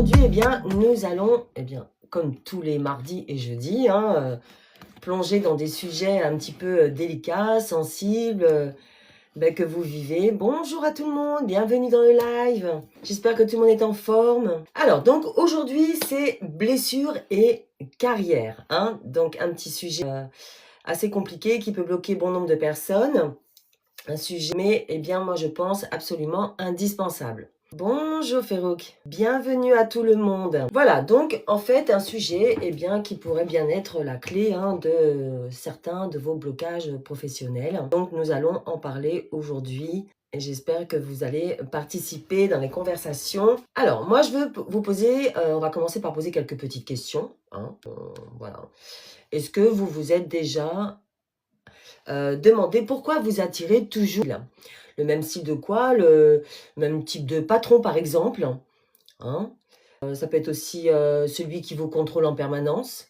aujourd'hui, nous allons, comme tous les mardis et jeudis, plonger dans des sujets un petit peu délicats, sensibles, que vous vivez. Bonjour à tout le monde, bienvenue dans le live. J'espère que tout le monde est en forme. Alors, donc aujourd'hui, c'est blessures et carrière. Donc, un petit sujet assez compliqué qui peut bloquer bon nombre de personnes. Un sujet, mais moi je pense absolument indispensable. Bonjour Férouk, bienvenue à tout le monde. Voilà, donc en fait un sujet qui pourrait bien être la clé de certains de vos blocages professionnels. Donc nous allons en parler aujourd'hui et j'espère que vous allez participer dans les conversations. Alors moi je veux vous poser, on va commencer par poser quelques petites questions. Voilà. Est-ce que vous vous êtes déjà demandez pourquoi vous attirez toujours le même style de quoi, le même type de patron par exemple. Ça peut être aussi celui qui vous contrôle en permanence,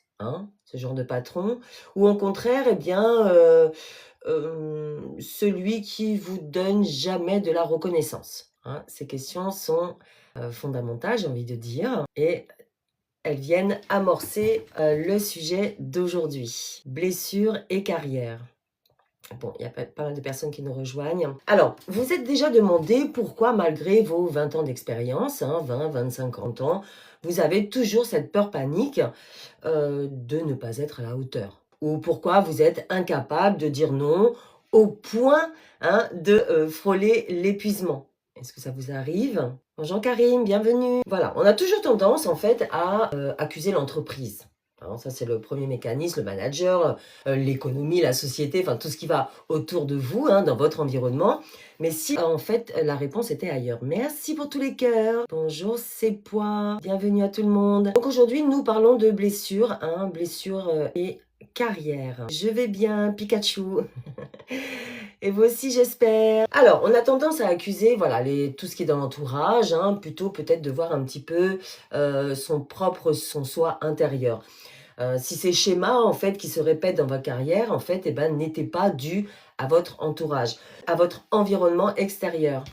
ce genre de patron, ou au contraire, celui qui vous donne jamais de la reconnaissance. Ces questions sont fondamentales, j'ai envie de dire, et elles viennent amorcer le sujet d'aujourd'hui. Blessures et carrière. Bon, il y a pas mal de personnes qui nous rejoignent. Alors, vous êtes déjà demandé pourquoi, malgré vos 20 ans d'expérience, 20, 25, 30 ans, vous avez toujours cette peur panique de ne pas être à la hauteur. Ou pourquoi vous êtes incapable de dire non au point de frôler l'épuisement. Est-ce que ça vous arrive? Bonjour Karim, bienvenue. Voilà, on a toujours tendance en fait à accuser l'entreprise. Alors ça, c'est le premier mécanisme, le manager, l'économie, la société, enfin tout ce qui va autour de vous, dans votre environnement. Mais si en fait la réponse était ailleurs. Merci pour tous les cœurs. Bonjour c'est Pois, bienvenue à tout le monde. Donc aujourd'hui nous parlons de blessures, blessures et carrière. Je vais bien, Pikachu. Et vous aussi, j'espère. Alors, on a tendance à accuser, voilà, tout ce qui est dans l'entourage, plutôt peut-être de voir un petit peu son soi intérieur. Si ces schémas, en fait, qui se répètent dans votre carrière, en fait, n'étaient pas dus à votre entourage, à votre environnement extérieur.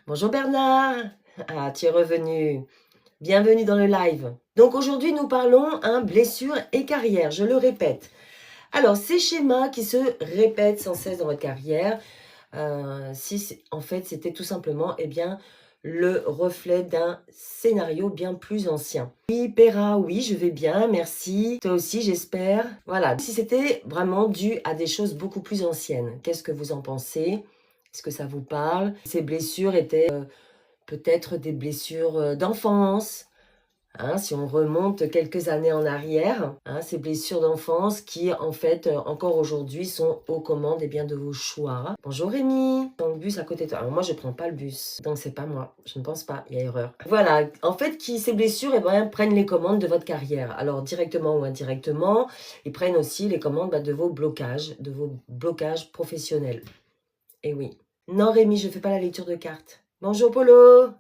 Bonjour Bernard. Ah, tu es revenu. Bienvenue dans le live. Donc aujourd'hui, nous parlons blessure et carrière, je le répète. Alors, ces schémas qui se répètent sans cesse dans votre carrière, si en fait c'était tout simplement le reflet d'un scénario bien plus ancien. Oui, Péra, oui, je vais bien, merci. Toi aussi, j'espère. Voilà, si c'était vraiment dû à des choses beaucoup plus anciennes, qu'est-ce que vous en pensez? Est-ce que ça vous parle? Ces blessures étaient peut-être des blessures d'enfance. Si on remonte quelques années en arrière, ces blessures d'enfance qui, en fait, encore aujourd'hui, sont aux commandes de vos choix. Bonjour Rémi, dans le bus à côté de toi. Alors moi, je prends pas le bus, donc c'est pas moi. Je ne pense pas, il y a erreur. Voilà, en fait, ces blessures prennent les commandes de votre carrière. Alors, directement ou indirectement, ils prennent aussi les commandes de vos blocages professionnels. Et oui. Non Rémi, je fais pas la lecture de cartes. Bonjour Polo.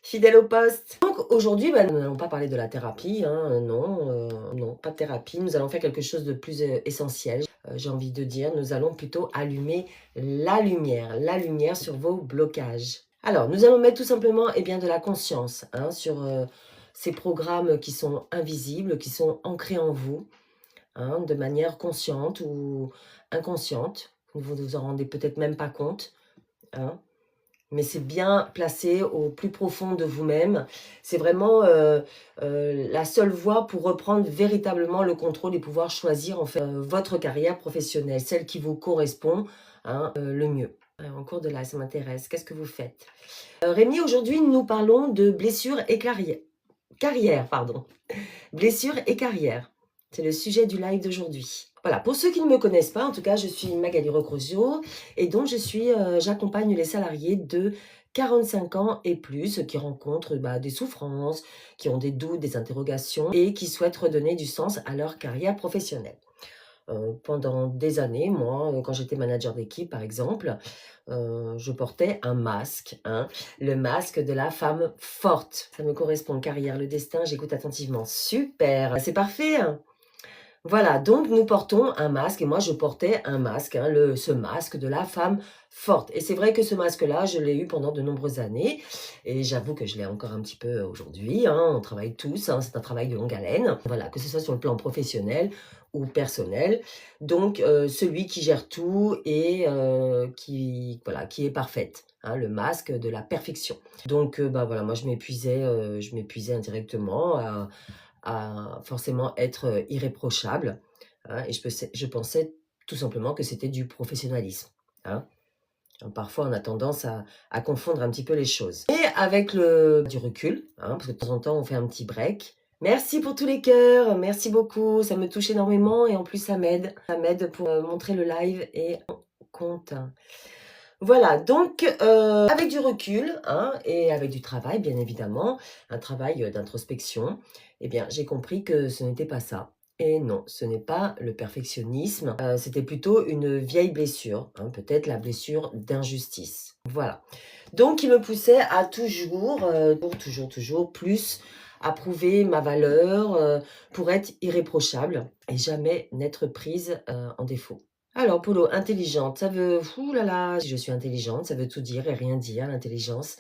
Fidèle au poste. Donc aujourd'hui, nous n'allons pas parler de la thérapie, non, pas de thérapie. Nous allons faire quelque chose de plus essentiel. J'ai envie de dire, nous allons plutôt allumer la lumière sur vos blocages. Alors, nous allons mettre tout simplement de la conscience sur ces programmes qui sont invisibles, qui sont ancrés en vous, de manière consciente ou inconsciente. Vous ne vous en rendez peut-être même pas compte. Mais c'est bien placé au plus profond de vous-même. C'est vraiment la seule voie pour reprendre véritablement le contrôle et pouvoir choisir en fait votre carrière professionnelle, celle qui vous correspond le mieux. En cours de là, ça m'intéresse. Qu'est-ce que vous faites? Rémi, aujourd'hui, nous parlons de blessures et carrière, pardon. Blessures et carrière. C'est le sujet du live d'aujourd'hui. Voilà, pour ceux qui ne me connaissent pas, en tout cas, je suis Magali Recrosio et donc j'accompagne les salariés de 45 ans et plus qui rencontrent des souffrances, qui ont des doutes, des interrogations et qui souhaitent redonner du sens à leur carrière professionnelle. Pendant des années, moi, quand j'étais manager d'équipe, par exemple, je portais un masque, le masque de la femme forte. Ça me correspond, carrière, le destin, j'écoute attentivement. Super, c'est parfait. Voilà, donc nous portons un masque et moi je portais un masque, hein, ce masque de la femme forte. Et c'est vrai que ce masque-là, je l'ai eu pendant de nombreuses années et j'avoue que je l'ai encore un petit peu aujourd'hui, hein, on travaille tous, hein, c'est un travail de longue haleine, voilà, que ce soit sur le plan professionnel ou personnel. Donc celui qui gère tout et voilà, qui est parfaite, hein, le masque de la perfection. Donc bah, voilà, moi je m'épuisais indirectement à forcément être irréprochable, hein, et je pensais tout simplement que c'était du professionnalisme, hein. Parfois, on a tendance à confondre un petit peu les choses. Et avec du recul, hein, parce que de temps en temps, on fait un petit break. Merci pour tous les cœurs, merci beaucoup, ça me touche énormément et en plus, ça m'aide. Ça m'aide pour montrer le live et on compte. Voilà, donc avec du recul, hein, et avec du travail, bien évidemment, un travail d'introspection, eh bien, j'ai compris que ce n'était pas ça. Et non, ce n'est pas le perfectionnisme, c'était plutôt une vieille blessure, hein, peut-être la blessure d'injustice. Voilà. Donc, il me poussait à toujours plus à prouver ma valeur pour être irréprochable et jamais n'être prise en défaut. Alors, Polo, intelligente, ça veut... Ouh là là, si je suis intelligente, ça veut tout dire et rien dire, l'intelligence.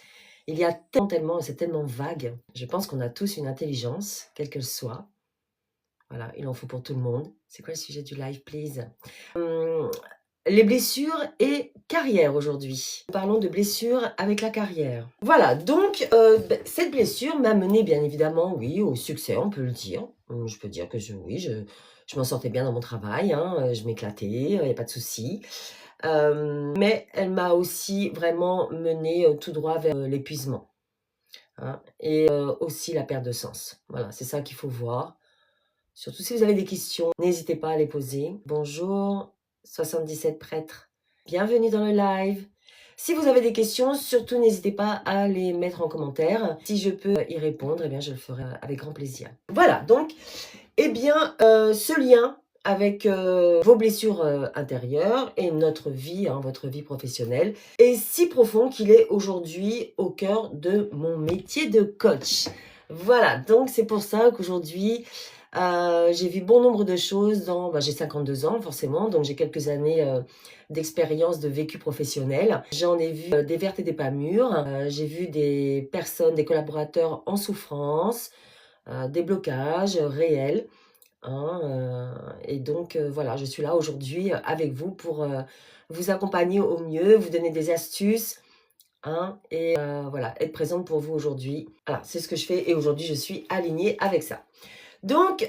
Il y a tellement, c'est tellement vague. Je pense qu'on a tous une intelligence, quelle qu'elle soit. Voilà, il en faut pour tout le monde. C'est quoi le sujet du live, please? Hum, les blessures et carrière aujourd'hui. Parlons de blessures avec la carrière. Voilà, donc cette blessure m'a mené bien évidemment, oui, au succès, on peut le dire. Je peux dire que oui, je m'en sortais bien dans mon travail, hein, je m'éclatais, il n'y a pas de souci. Mais elle m'a aussi vraiment mené tout droit vers l'épuisement, hein, et aussi la perte de sens. Voilà, c'est ça qu'il faut voir. Surtout si vous avez des questions, n'hésitez pas à les poser. Bonjour, 77 prêtres. Bienvenue dans le live. Si vous avez des questions, surtout n'hésitez pas à les mettre en commentaire. Si je peux y répondre, eh bien je le ferai avec grand plaisir. Voilà, donc, eh bien, ce lien avec vos blessures intérieures et notre vie, hein, votre vie professionnelle, est si profond qu'il est aujourd'hui au cœur de mon métier de coach. Voilà, donc c'est pour ça qu'aujourd'hui, j'ai vu bon nombre de choses j'ai 52 ans forcément, donc j'ai quelques années d'expérience de vécu professionnel. J'en ai vu des vertes et des pas mûres. J'ai vu des personnes, des collaborateurs en souffrance, des blocages réels, hein, et donc voilà, je suis là aujourd'hui avec vous pour vous accompagner au mieux, vous donner des astuces, hein, et voilà, être présente pour vous aujourd'hui. Voilà, c'est ce que je fais et aujourd'hui je suis alignée avec ça. Donc,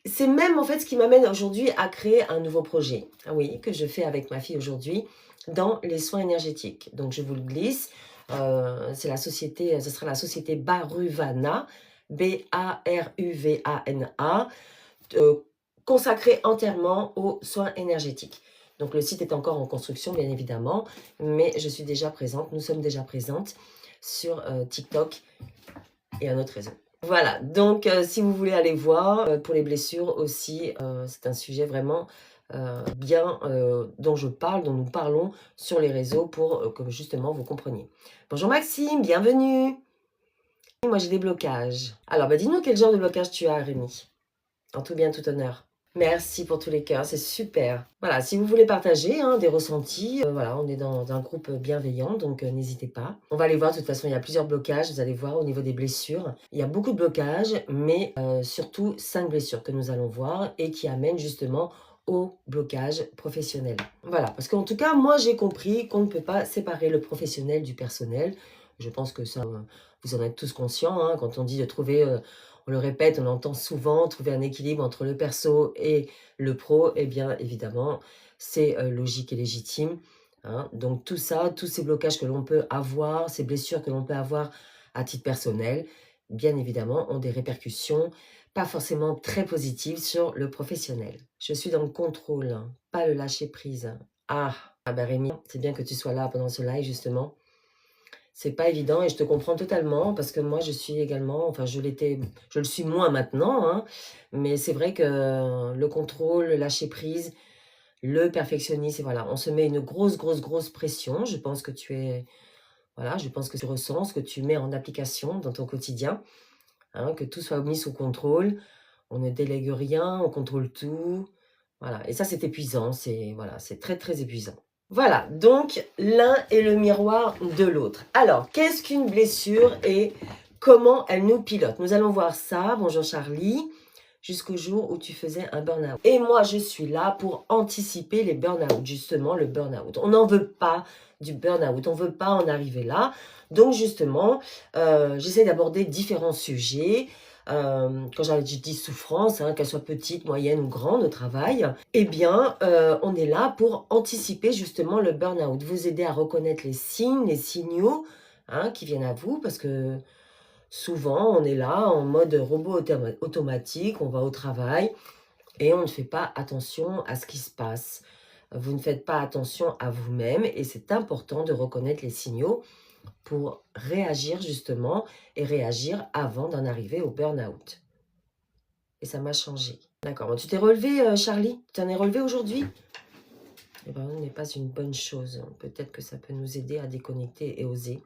c'est même en fait ce qui m'amène aujourd'hui à créer un nouveau projet, ah oui, que je fais avec ma fille aujourd'hui dans les soins énergétiques. Donc, je vous le glisse, ce sera la société Baruvana, Baruvana, consacrée entièrement aux soins énergétiques. Donc, le site est encore en construction, bien évidemment, mais je suis déjà présente, nous sommes déjà présentes sur TikTok et un autre réseau. Voilà, donc si vous voulez aller voir, pour les blessures aussi, c'est un sujet vraiment bien dont nous parlons sur les réseaux pour que justement vous compreniez. Bonjour Maxime, bienvenue. Moi j'ai des blocages. Alors bah, dis-nous quel genre de blocage tu as, Rémi. En tout bien, tout honneur. Merci pour tous les cœurs, c'est super. Voilà, si vous voulez partager hein, des ressentis, voilà, on est dans un groupe bienveillant, donc n'hésitez pas. On va aller voir, de toute façon, il y a plusieurs blocages, vous allez voir au niveau des blessures. Il y a beaucoup de blocages, mais surtout 5 blessures que nous allons voir et qui amènent justement au blocage professionnel. Voilà, parce qu'en tout cas, moi j'ai compris qu'on ne peut pas séparer le professionnel du personnel. Je pense que ça, vous en êtes tous conscients, hein, quand on dit de trouver... on le répète, on l'entend souvent, trouver un équilibre entre le perso et le pro, eh bien évidemment, c'est logique et légitime, hein. Donc tout ça, tous ces blocages que l'on peut avoir, ces blessures que l'on peut avoir à titre personnel, bien évidemment, ont des répercussions pas forcément très positives sur le professionnel. Je suis dans le contrôle, hein, pas le lâcher prise. Ah ben Rémi, c'est bien que tu sois là pendant ce live justement. C'est pas évident et je te comprends totalement parce que moi je suis également, enfin je le suis moins maintenant, hein, mais c'est vrai que le contrôle, le lâcher prise, le perfectionnisme, et voilà, on se met une grosse pression. Je pense que voilà, je pense que tu ressens ce que tu mets en application dans ton quotidien, hein, que tout soit mis sous contrôle. On ne délègue rien, on contrôle tout. Voilà, et ça, c'est épuisant, voilà, c'est très, très épuisant. Voilà, donc l'un est le miroir de l'autre. Alors, qu'est-ce qu'une blessure et comment elle nous pilote? Nous allons voir ça. Bonjour Charlie. Jusqu'au jour où tu faisais un burn-out. Et moi, je suis là pour anticiper les burn-out, justement, le burn-out. On n'en veut pas du burn-out, on ne veut pas en arriver là. Donc, justement, j'essaie d'aborder différents sujets. Quand je dis souffrance, hein, qu'elle soit petite, moyenne ou grande au travail, eh bien, on est là pour anticiper justement le burn-out, vous aider à reconnaître les signes, les signaux hein, qui viennent à vous, parce que souvent, on est là en mode robot automatique, on va au travail et on ne fait pas attention à ce qui se passe. Vous ne faites pas attention à vous-même et c'est important de reconnaître les signaux pour réagir justement et réagir avant d'en arriver au burn-out. Et ça m'a changé. D'accord. Tu t'es relevé, Charlie? Tu t'en es relevé aujourd'hui? Eh bien, ce n'est pas une bonne chose. Peut-être que ça peut nous aider à déconnecter et oser.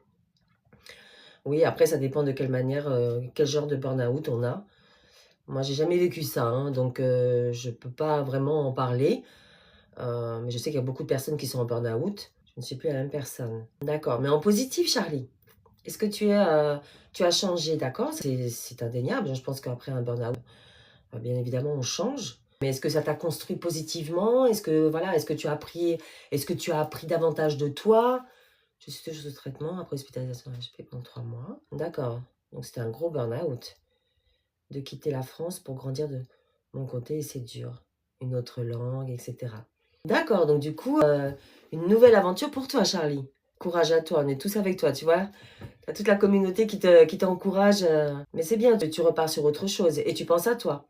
Oui, après, ça dépend de quelle manière, quel genre de burn-out on a. Moi, j'ai jamais vécu ça, hein, donc je ne peux pas vraiment en parler. Mais je sais qu'il y a beaucoup de personnes qui sont en burn-out. Je ne suis plus la même personne. D'accord, mais en positif, Charlie. Est-ce que tu as changé, d'accord? C'est indéniable. Je pense qu'après un burn-out, bien évidemment, on change. Mais est-ce que ça t'a construit positivement? Est-ce que, voilà, est-ce que tu as appris davantage de toi? Je suis toujours sous traitement après hospitalisation HP pendant 3 mois. D'accord. Donc, c'était un gros burn-out. De quitter la France pour grandir de mon côté et c'est dur. Une autre langue, etc. D'accord, donc du coup, une nouvelle aventure pour toi, Charlie. Courage à toi, on est tous avec toi, tu vois. Tu as toute la communauté qui t'encourage. Mais c'est bien, tu repars sur autre chose et tu penses à toi.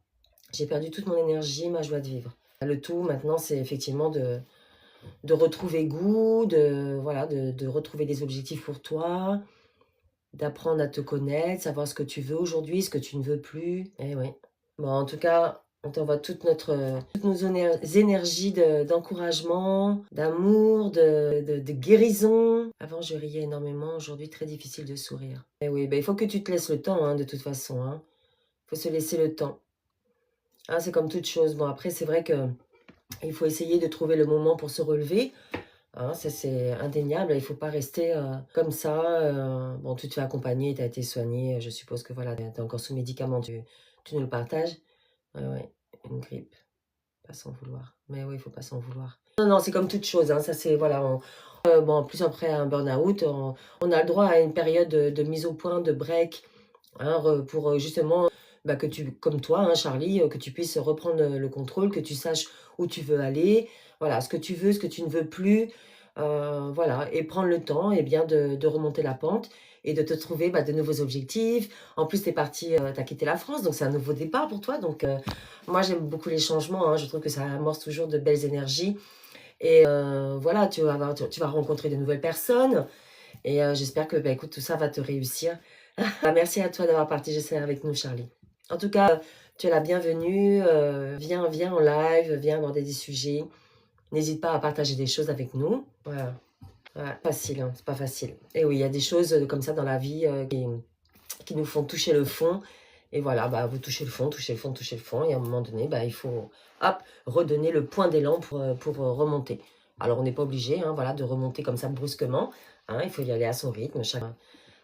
J'ai perdu toute mon énergie, ma joie de vivre. Le tout, maintenant, c'est effectivement de retrouver goût, voilà, de retrouver des objectifs pour toi, d'apprendre à te connaître, savoir ce que tu veux aujourd'hui, ce que tu ne veux plus. Eh oui. Bon, en tout cas, on t'envoie toutes nos énergies d'encouragement, d'amour, de guérison. Avant, je riais énormément. Aujourd'hui, très difficile de sourire. Eh oui, ben, il faut que tu te laisses le temps, hein, de toute façon. Hein. Il faut se laisser le temps. Hein, c'est comme toute chose. Bon, après, c'est vrai que il faut essayer de trouver le moment pour se relever. Hein, ça, c'est indéniable. Il ne faut pas rester comme ça. Bon, tu te fais accompagner, tu as été soigné. Je suppose que voilà, tu es encore sous médicaments. Tu nous le partages. Ouais, une grippe. Pas s'en vouloir. Mais oui, il ne faut pas s'en vouloir. Non, non, c'est comme toute chose. Hein, ça, c'est, voilà. Bon, en plus, après un burn-out, on a le droit à une période de mise au point, de break, hein, pour justement bah, que tu, comme toi, hein, Charlie, que tu puisses reprendre le contrôle, que tu saches où tu veux aller, voilà, ce que tu veux, ce que tu ne veux plus, voilà, et prendre le temps et bien de remonter la pente et de te trouver bah, de nouveaux objectifs. En plus, tu es parti, tu as quitté la France, donc c'est un nouveau départ pour toi. Donc, moi, j'aime beaucoup les changements, hein, je trouve que ça amorce toujours de belles énergies. Et voilà, tu vas rencontrer de nouvelles personnes. Et j'espère que, bah, écoute, tout ça va te réussir. Merci à toi d'avoir partagé ça avec nous, Charlie. En tout cas, tu es la bienvenue. Viens en live, viens aborder des sujets. N'hésite pas à partager des choses avec nous. Voilà. Voilà. Facile, hein, c'est pas facile. Et oui, il y a des choses comme ça dans la vie qui nous font toucher le fond. Et voilà, bah, vous touchez le fond, touchez le fond, touchez le fond. Et à un moment donné, bah, il faut hop, redonner le point d'élan pour remonter. Alors, on n'est pas obligé hein, voilà, de remonter comme ça brusquement. Hein, il faut y aller à son rythme, chacun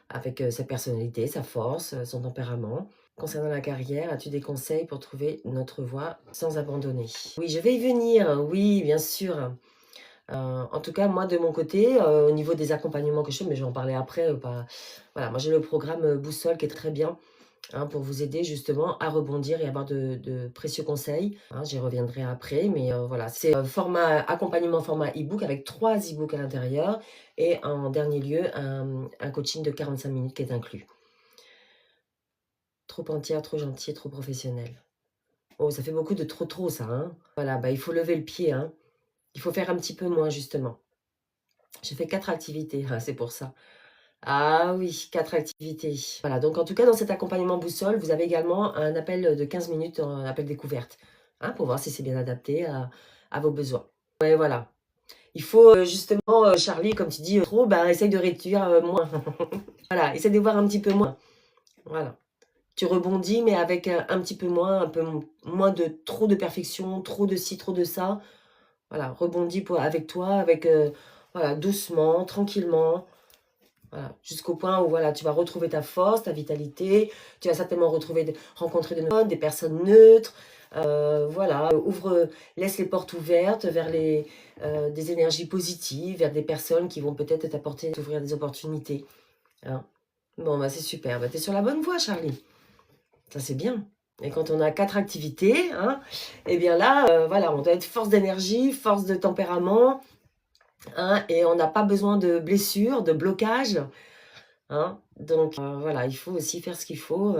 avec sa personnalité, sa force, son tempérament. Concernant la carrière, as-tu des conseils pour trouver notre voie sans abandonner? Oui, je vais y venir, oui, bien sûr. En tout cas, moi, de mon côté, au niveau des accompagnements que je fais, mais je vais en parler après, voilà, moi j'ai le programme Boussole qui est très bien hein, pour vous aider justement à rebondir et avoir de précieux conseils. Hein, j'y reviendrai après, mais voilà, c'est accompagnement format e-book avec 3 e-books à l'intérieur et en dernier lieu, un coaching de 45 minutes qui est inclus. Trop entière, trop gentille, trop professionnelle. Oh, ça fait beaucoup de trop ça, hein. Voilà, bah, il faut lever le pied, hein. Il faut faire un petit peu moins justement. J'ai fait 4 activités, ah, c'est pour ça. Ah oui, 4 activités. Voilà, donc en tout cas, dans cet accompagnement boussole, vous avez également un appel de 15 minutes, un appel découverte, hein, pour voir si c'est bien adapté à vos besoins. Ouais, voilà. Il faut justement, Charlie, comme tu dis, trop, bah, essaye de réduire moins. Voilà, essaye de voir un petit peu moins. Voilà. Tu rebondis, mais avec un petit peu moins, moins de trop de perfection, trop de ci, trop de ça. Voilà, rebondis avec toi, avec voilà, doucement, tranquillement. Voilà, jusqu'au point où voilà, tu vas retrouver ta force, ta vitalité. Tu vas certainement rencontrer des personnes neutres. Voilà, laisse les portes ouvertes vers des énergies positives, vers des personnes qui vont peut-être t'ouvrir des opportunités. Hein. Bon, bah c'est super. Bah, tu es sur la bonne voie, Charlie. Ça, c'est bien. Et quand on a 4 activités, hein, eh bien là, voilà, on doit être force d'énergie, force de tempérament, hein, et on n'a pas besoin de blessures, de blocages. Hein. Donc, voilà, il faut aussi faire ce qu'il faut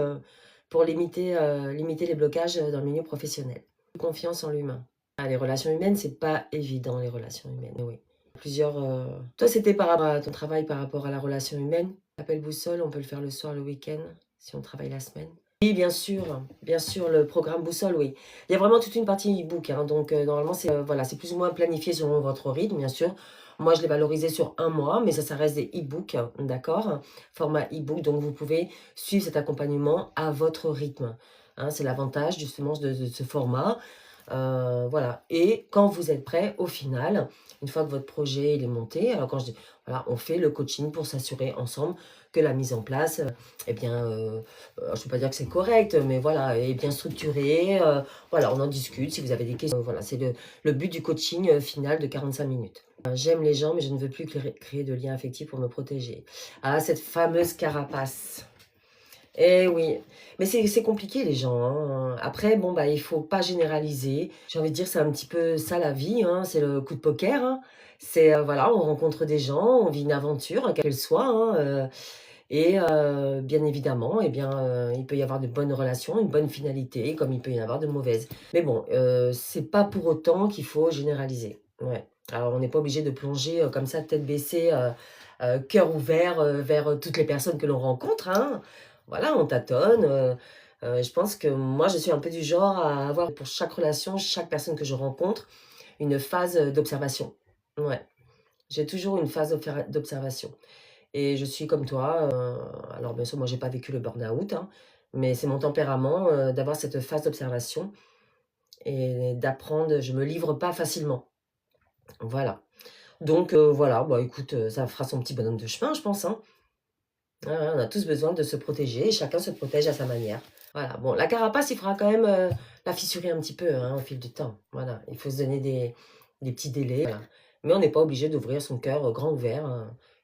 pour limiter les blocages dans le milieu professionnel. Confiance en l'humain. Ah, les relations humaines, c'est pas évident, les relations humaines, oui. Toi, c'était par rapport à ton travail, par rapport à la relation humaine. Appel boussole, on peut le faire le soir, le week-end, si on travaille la semaine. Oui, bien sûr, le programme boussole, oui. Il y a vraiment toute une partie e-book, hein, donc normalement, voilà, c'est plus ou moins planifié selon votre rythme, bien sûr. Moi, je l'ai valorisé sur 1 mois, mais ça reste des e-books, d'accord? Format e-book, donc vous pouvez suivre cet accompagnement à votre rythme. Hein, c'est l'avantage justement de ce format. Voilà. Et quand vous êtes prêt, au final, une fois que votre projet il est monté, alors quand je dis, voilà, on fait le coaching pour s'assurer ensemble que la mise en place, eh bien, je ne veux pas dire que c'est correct, mais voilà, est bien structurée. Voilà, on en discute si vous avez des questions. Voilà, c'est le but du coaching final de 45 minutes. J'aime les gens, mais je ne veux plus créer de liens affectifs pour me protéger. Ah, cette fameuse carapace. Eh oui, mais c'est compliqué les gens. Hein. Après, bon, bah, il faut pas généraliser. J'ai envie de dire, c'est un petit peu ça la vie, hein, c'est le coup de poker. Hein. C'est, voilà, on rencontre des gens, on vit une aventure, quelle qu'elle soit. Hein, et bien évidemment, eh bien, il peut y avoir de bonnes relations, une bonne finalité, comme il peut y en avoir de mauvaises. Mais bon, c'est pas pour autant qu'il faut généraliser. Ouais. Alors, on n'est pas obligé de plonger comme ça, tête baissée, cœur ouvert vers toutes les personnes que l'on rencontre. Hein. Voilà, on tâtonne. Je pense que moi, je suis un peu du genre à avoir pour chaque relation, chaque personne que je rencontre, une phase d'observation. Ouais, j'ai toujours une phase d'observation. Et je suis comme toi. Alors, bien sûr, moi, j'ai pas vécu le burn-out, hein, mais c'est mon tempérament d'avoir cette phase d'observation et d'apprendre. Je me livre pas facilement. Voilà. Donc, voilà, bah, écoute, ça fera son petit bonhomme de chemin, je pense. Hein. On a tous besoin de se protéger et chacun se protège à sa manière. Voilà, bon, la carapace, il faudra quand même la fissurer un petit peu hein, au fil du temps. Voilà, il faut se donner des petits délais. Voilà. Mais on n'est pas obligé d'ouvrir son cœur grand ouvert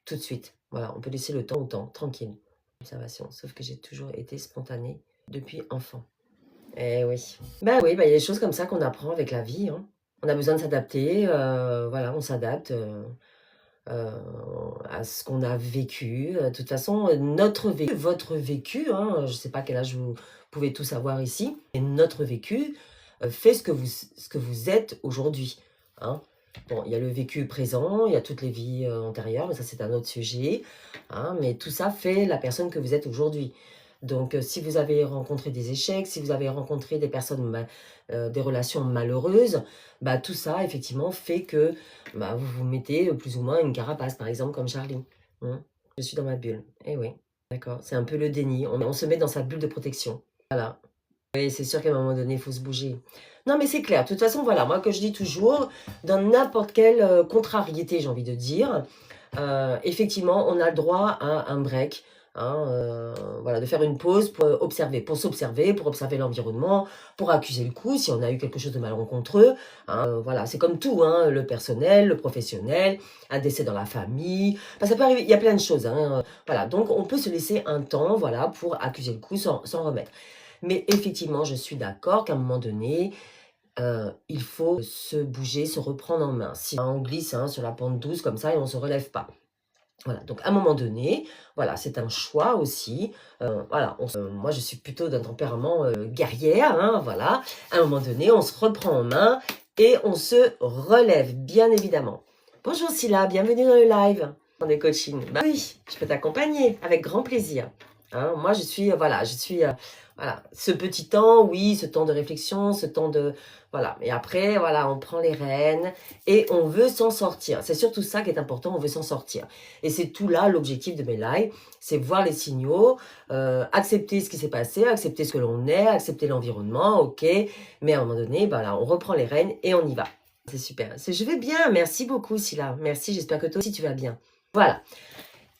tout de suite. Voilà, on peut laisser le temps au temps, tranquille. Observation, sauf que j'ai toujours été spontanée depuis enfant. Eh oui. Bah oui, bah, il y a des choses comme ça qu'on apprend avec la vie. Hein. On a besoin de s'adapter. Voilà, on s'adapte. Heu, à ce qu'on a vécu. De toute façon, notre vécu, votre vécu, hein, je ne sais pas quel âge vous pouvez tous avoir ici, et notre vécu, fait ce que vous êtes aujourd'hui, hein. Bon, il y a le vécu présent, il y a toutes les vies, antérieures, mais ça c'est un autre sujet, hein, mais tout ça fait la personne que vous êtes aujourd'hui. Donc, si vous avez rencontré des échecs, si vous avez rencontré des relations malheureuses, bah, tout ça effectivement fait que bah, vous vous mettez plus ou moins une carapace, par exemple, comme Charlie. Je suis dans ma bulle. Eh oui, d'accord. C'est un peu le déni. On se met dans sa bulle de protection. Voilà. Oui, c'est sûr qu'à un moment donné, il faut se bouger. Non, mais c'est clair. De toute façon, voilà, moi, que je dis toujours, dans n'importe quelle contrariété, j'ai envie de dire, effectivement, on a le droit à un break. Hein, voilà, de faire une pause pour s'observer, pour observer l'environnement, pour accuser le coup si on a eu quelque chose de malencontreux. Hein, voilà, c'est comme tout, hein, le personnel, le professionnel, un décès dans la famille. Enfin, ça peut arriver, il y a plein de choses. Hein, voilà, donc on peut se laisser un temps, voilà, pour accuser le coup sans remettre. Mais effectivement, je suis d'accord qu'à un moment donné, il faut se bouger, se reprendre en main. Si on glisse hein, sur la pente douce comme ça et on ne se relève pas. Voilà, donc à un moment donné, voilà, c'est un choix aussi. Voilà, moi je suis plutôt d'un tempérament guerrière, hein, voilà. À un moment donné, on se reprend en main et on se relève, bien évidemment. Bonjour Scylla, bienvenue dans le live, dans des coachings. Bah oui, je peux t'accompagner avec grand plaisir. Hein. Moi, je suis, voilà, voilà, ce petit temps, oui, ce temps de réflexion, ce temps de, voilà. Et après, voilà, on prend les rênes et on veut s'en sortir. C'est surtout ça qui est important, on veut s'en sortir. Et c'est tout là l'objectif de mes lives, c'est voir les signaux, accepter ce qui s'est passé, accepter ce que l'on est, accepter l'environnement, ok. Mais à un moment donné, voilà, on reprend les rênes et on y va. C'est super. Je vais bien, merci beaucoup, Scylla. Merci, j'espère que toi aussi tu vas bien. Voilà.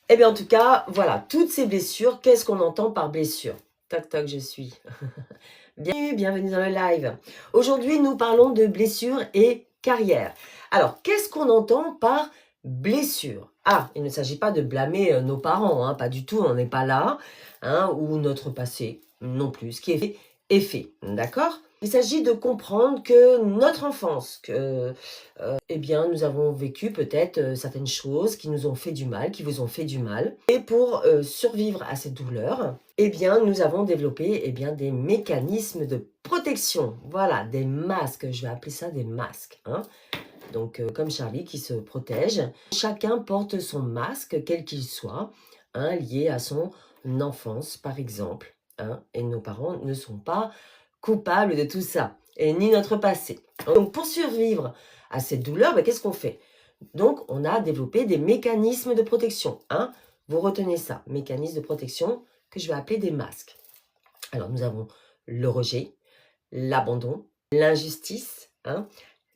Eh bien, en tout cas, voilà, toutes ces blessures, qu'est-ce qu'on entend par blessure? Tac, tac, je suis. Bienvenue dans le live. Aujourd'hui, nous parlons de blessures et carrière. Alors, qu'est-ce qu'on entend par blessure? Ah, il ne s'agit pas de blâmer nos parents, hein, pas du tout, on n'est pas là, hein, ou notre passé non plus. Ce qui est fait, d'accord? Il s'agit de comprendre que notre enfance, que eh bien, nous avons vécu peut-être certaines choses qui nous ont fait du mal, qui vous ont fait du mal. Et pour survivre à cette douleur, eh bien, nous avons développé eh bien, des mécanismes de protection. Voilà, des masques, je vais appeler ça des masques. Hein. Donc, comme Charlie qui se protège. Chacun porte son masque, quel qu'il soit, hein, lié à son enfance, par exemple. Hein, et nos parents ne sont pas coupables de tout ça, et ni notre passé. Donc, pour survivre à cette douleur, ben, qu'est-ce qu'on fait? Donc, on a développé des mécanismes de protection. Hein. Vous retenez ça, mécanismes de protection que je vais appeler des masques. Alors, nous avons le rejet, l'abandon, l'injustice, hein,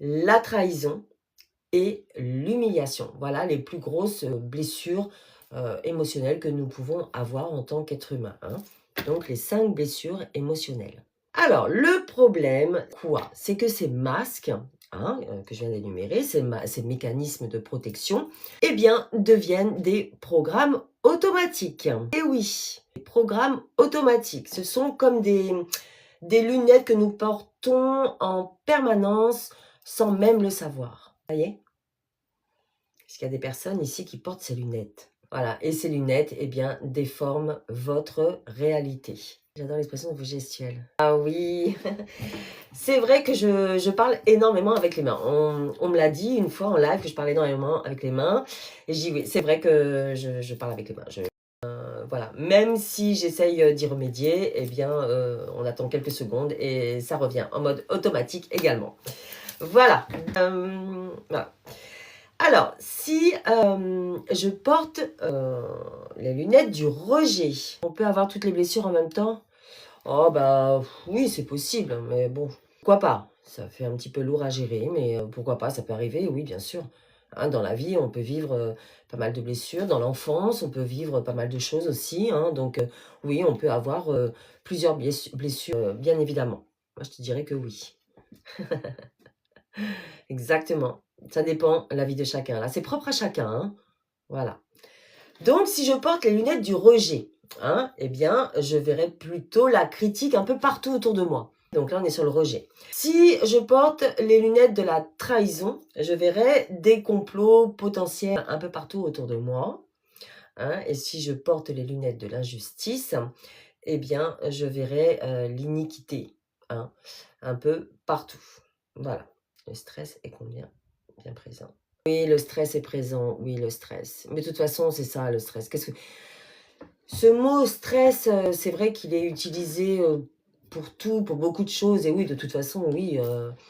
la trahison et l'humiliation. Voilà les plus grosses blessures émotionnelles que nous pouvons avoir en tant qu'être humain. Hein. Donc, les 5 blessures émotionnelles. Alors, le problème, quoi? C'est que ces masques, hein, que je viens d'énumérer, ces mécanismes de protection, eh bien, deviennent des programmes automatiques. Et oui, des programmes automatiques. Ce sont comme des lunettes que nous portons en permanence sans même le savoir. Vous voyez? Parce qu'il y a des personnes ici qui portent ces lunettes. Voilà, et ces lunettes, eh bien, déforment votre réalité. J'adore l'expression de vos gestuelle. Ah oui, c'est vrai que je parle énormément avec les mains. On me l'a dit une fois en live que je parlais énormément avec les mains. Et je dis oui, c'est vrai que je parle avec les mains. Voilà, même si j'essaye d'y remédier, eh bien, on attend quelques secondes et ça revient en mode automatique également. Voilà. Voilà. Alors, si je porte les lunettes du rejet, on peut avoir toutes les blessures en même temps? Oh bah oui, c'est possible, mais bon, pourquoi pas? Ça fait un petit peu lourd à gérer, mais pourquoi pas? Ça peut arriver, oui, bien sûr. Hein, dans la vie, on peut vivre pas mal de blessures. Dans l'enfance, on peut vivre pas mal de choses aussi. Hein, donc oui, on peut avoir plusieurs blessures, bien évidemment. Moi, je te dirais que oui. Exactement. Ça dépend, la vie de chacun. Là, c'est propre à chacun. Hein. Voilà. Donc, si je porte les lunettes du rejet, hein, eh bien, je verrai plutôt la critique un peu partout autour de moi. Donc là, on est sur le rejet. Si je porte les lunettes de la trahison, je verrai des complots potentiels un peu partout autour de moi. Hein, et si je porte les lunettes de l'injustice, eh bien, je verrai l'iniquité hein, un peu partout. Voilà. Le stress est combien? Bien présent. Oui, le stress est présent. Oui, le stress. Mais de toute façon, c'est ça, le stress. Qu'est-ce que... Ce mot stress, c'est vrai qu'il est utilisé pour tout, pour beaucoup de choses. Et oui, de toute façon, oui.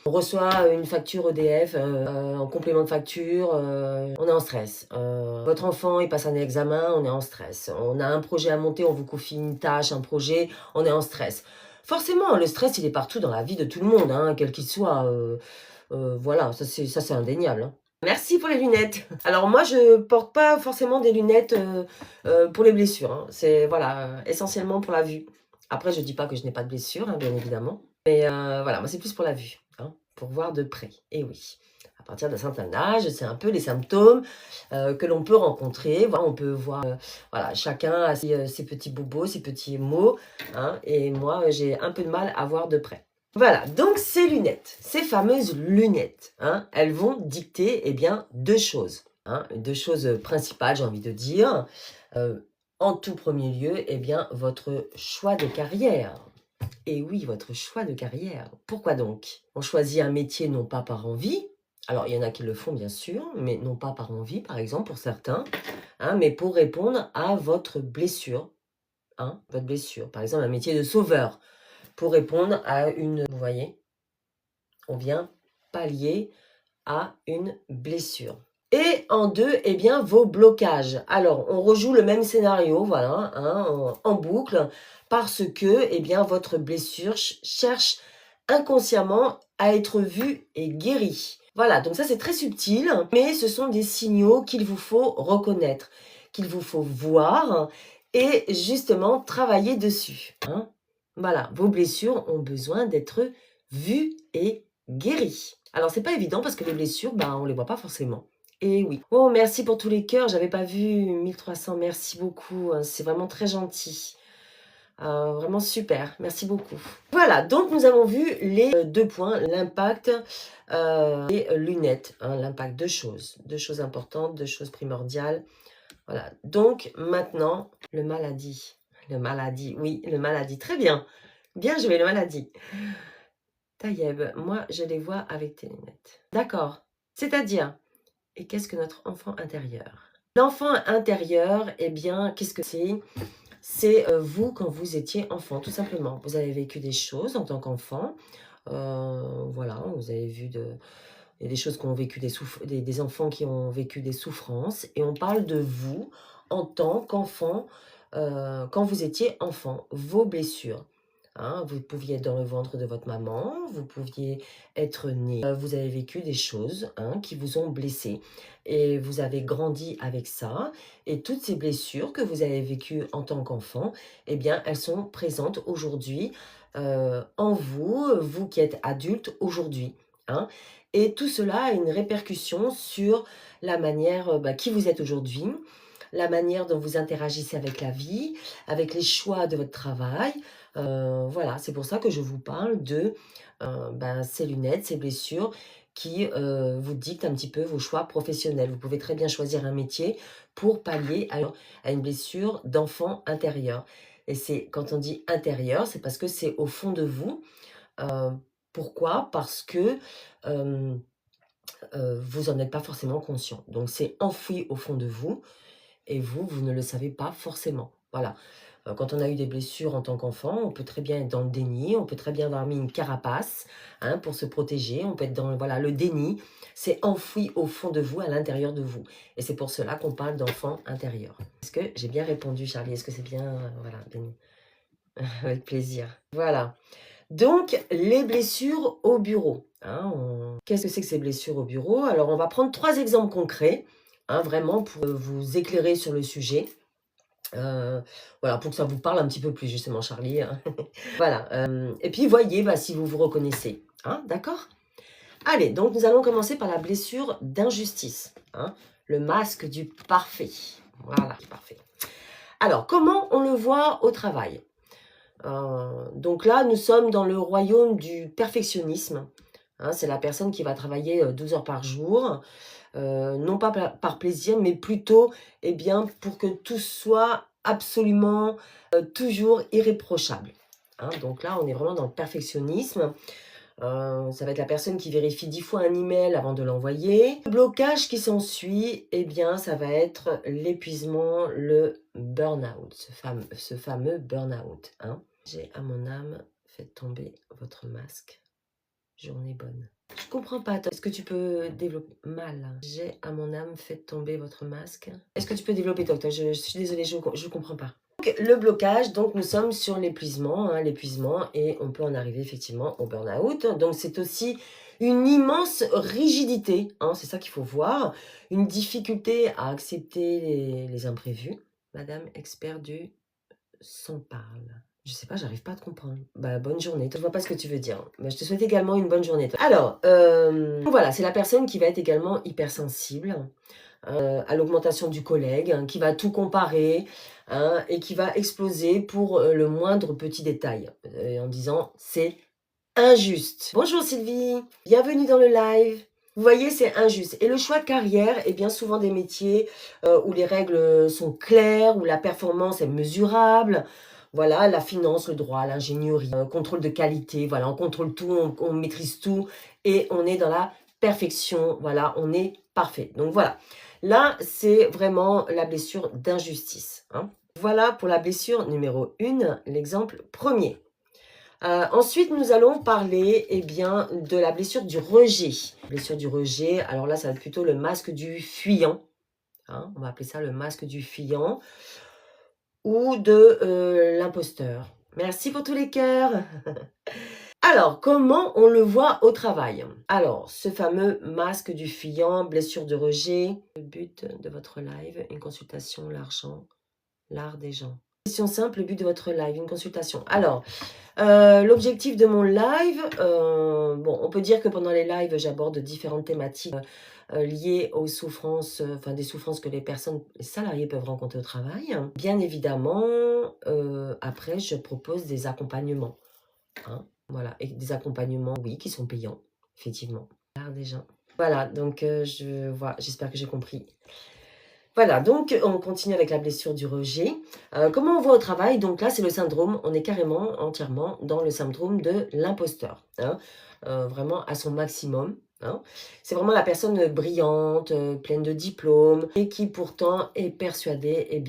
On reçoit une facture EDF en complément de facture, on est en stress. Votre enfant, il passe un examen, on est en stress. On a un projet à monter, on vous confie une tâche, un projet, on est en stress. Forcément, le stress, il est partout dans la vie de tout le monde, hein, quel qu'il soit. Voilà, ça c'est indéniable. Hein. Merci pour les lunettes. Alors moi, je porte pas forcément des lunettes pour les blessures. Hein. C'est voilà, essentiellement pour la vue. Après, je dis pas que je n'ai pas de blessure, hein, bien évidemment. Mais voilà, moi c'est plus pour la vue, hein, pour voir de près. Et oui, à partir d'un certain âge, c'est un peu les symptômes que l'on peut rencontrer. Voilà, on peut voir, voilà, chacun a ses petits bobos, ses petits mots. Hein, et moi, j'ai un peu de mal à voir de près. Voilà, donc ces lunettes, ces fameuses lunettes, hein, elles vont dicter eh bien, deux choses. Hein, deux choses principales, j'ai envie de dire. En tout premier lieu, eh bien, votre choix de carrière. Et oui, votre choix de carrière. Pourquoi donc? On choisit un métier non pas par envie. Alors, il y en a qui le font, bien sûr, mais non pas par envie, par exemple, pour certains, hein, mais pour répondre à votre blessure hein, votre blessure. Par exemple, un métier de sauveur pour répondre à une... Vous voyez, on vient pallier à une blessure. Et en deux, eh bien, vos blocages. Alors, on rejoue le même scénario, voilà, hein, en boucle, parce que, eh bien, votre blessure cherche inconsciemment à être vue et guérie. Voilà, donc ça c'est très subtil, mais ce sont des signaux qu'il vous faut reconnaître, qu'il vous faut voir et justement travailler dessus, hein. Voilà, vos blessures ont besoin d'être vues et guéries. Alors, c'est pas évident parce que les blessures, ben, on les voit pas forcément. Et oui. Oh, merci pour tous les cœurs. J'avais pas vu 1300. Merci beaucoup. C'est vraiment très gentil. Vraiment super. Merci beaucoup. Voilà. Donc, nous avons vu les deux points. L'impact et lunettes. Hein, l'impact, deux choses. Deux choses importantes, deux choses primordiales. Voilà. Donc, maintenant, le maladie. Le maladie. Oui, le maladie. Très bien. Bien joué, le maladie. Taïeb, moi, je les vois avec tes lunettes. D'accord. C'est-à-dire, et qu'est-ce que notre enfant intérieur? L'enfant intérieur, eh bien, qu'est-ce que c'est? C'est vous quand vous étiez enfant, tout simplement. Vous avez vécu des choses en tant qu'enfant. Voilà, vous avez vu il y a des choses qui ont vécu des enfants qui ont vécu des souffrances. Et on parle de vous en tant qu'enfant, quand vous étiez enfant, vos blessures. Hein, vous pouviez être dans le ventre de votre maman, vous pouviez être né, vous avez vécu des choses, hein, qui vous ont blessé et vous avez grandi avec ça et toutes ces blessures que vous avez vécues en tant qu'enfant, eh bien, elles sont présentes aujourd'hui en vous, vous qui êtes adulte aujourd'hui, hein. Et tout cela a une répercussion sur la manière qui vous êtes aujourd'hui, la manière dont vous interagissez avec la vie, avec les choix de votre travail. Voilà, c'est pour ça que je vous parle de ces lunettes, ces blessures qui vous dictent un petit peu vos choix professionnels. Vous pouvez très bien choisir un métier pour pallier à une blessure d'enfant intérieur. Et c'est quand on dit intérieur, c'est parce que c'est au fond de vous. Euh, Pourquoi? Parce que vous n'en êtes pas forcément conscient. Donc c'est enfoui au fond de vous et vous ne le savez pas forcément. Voilà. Quand on a eu des blessures en tant qu'enfant, on peut très bien être dans le déni, on peut très bien avoir mis une carapace, hein, pour se protéger, on peut être dans le déni, c'est enfoui au fond de vous, à l'intérieur de vous. Et c'est pour cela qu'on parle d'enfant intérieur. Est-ce que j'ai bien répondu, Charlie? Est-ce que c'est bien? Voilà, béni. Avec plaisir. Voilà. Donc, les blessures au bureau, hein, qu'est-ce que c'est que ces blessures au bureau? Alors, on va prendre 3 exemples concrets, hein, vraiment pour vous éclairer sur le sujet. Voilà, pour que ça vous parle un petit peu plus justement, Charlie, hein. Voilà, et puis voyez si vous vous reconnaissez, hein, d'accord? Allez, donc nous allons commencer par la blessure d'injustice, hein, le masque du parfait. Voilà, parfait. Alors, comment on le voit au travail? Donc là, nous sommes dans le royaume du perfectionnisme, hein, c'est la personne qui va travailler 12 heures par jour, non pas par plaisir, mais plutôt bien, pour que tout soit absolument toujours irréprochable. Hein. Donc là, on est vraiment dans le perfectionnisme. Ça va être la personne qui vérifie 10 fois un email avant de l'envoyer. Le blocage qui s'ensuit, ça va être l'épuisement, le burn-out, ce fameux burn-out. Hein. J'ai à mon âme fait tomber votre masque. Journée bonne. Je comprends pas. Est-ce que tu peux développer mal? J'ai à mon âme fait tomber votre masque. Est-ce que tu peux développer, docteur? Je suis désolée, je comprends pas. Donc, le blocage, donc nous sommes sur l'épuisement, hein, l'épuisement, et on peut en arriver effectivement au burn-out. Donc c'est aussi une immense rigidité, hein, c'est ça qu'il faut voir, une difficulté à accepter les imprévus. Madame expert du s'en parle. Je sais pas, j'arrive pas à te comprendre. Bonne journée. Je vois pas ce que tu veux dire. Je te souhaite également une bonne journée. Alors, voilà, c'est la personne qui va être également hypersensible à l'augmentation du collègue, hein, qui va tout comparer, hein, et qui va exploser pour le moindre petit détail, en disant c'est injuste. Bonjour Sylvie, bienvenue dans le live. Vous voyez, c'est injuste. Et le choix de carrière est bien souvent des métiers où les règles sont claires, où la performance est mesurable. Voilà, la finance, le droit, l'ingénierie, contrôle de qualité. Voilà, on contrôle tout, on maîtrise tout et on est dans la perfection. Voilà, on est parfait. Donc voilà, là, c'est vraiment la blessure d'injustice. Hein. Voilà pour la blessure numéro 1, l'exemple premier. Ensuite, nous allons parler bien, de la blessure du rejet. Blessure du rejet, alors là, ça va être plutôt le masque du fuyant. Hein, on va appeler ça le masque du fuyant ou de l'imposteur. Merci pour tous les cœurs. Alors, comment on le voit au travail? Alors, ce fameux masque du fuyant, blessure de rejet. Le but de votre live, une consultation, l'argent, l'art des gens. Question simple, le but de votre live, une consultation. Alors, l'objectif de mon live, bon, on peut dire que pendant les lives, j'aborde différentes thématiques liées aux souffrances, enfin des souffrances que les salariés peuvent rencontrer au travail. Bien évidemment, après, je propose des accompagnements. Hein, voilà, et des accompagnements, oui, qui sont payants, effectivement. L'art des gens. Voilà, donc j'espère que j'ai compris. Voilà, donc on continue avec la blessure du rejet. Comment on voit au travail? Donc là, c'est le syndrome, on est carrément, entièrement dans le syndrome de l'imposteur. Hein, vraiment à son maximum. Hein. C'est vraiment la personne brillante, pleine de diplômes, et qui pourtant est persuadée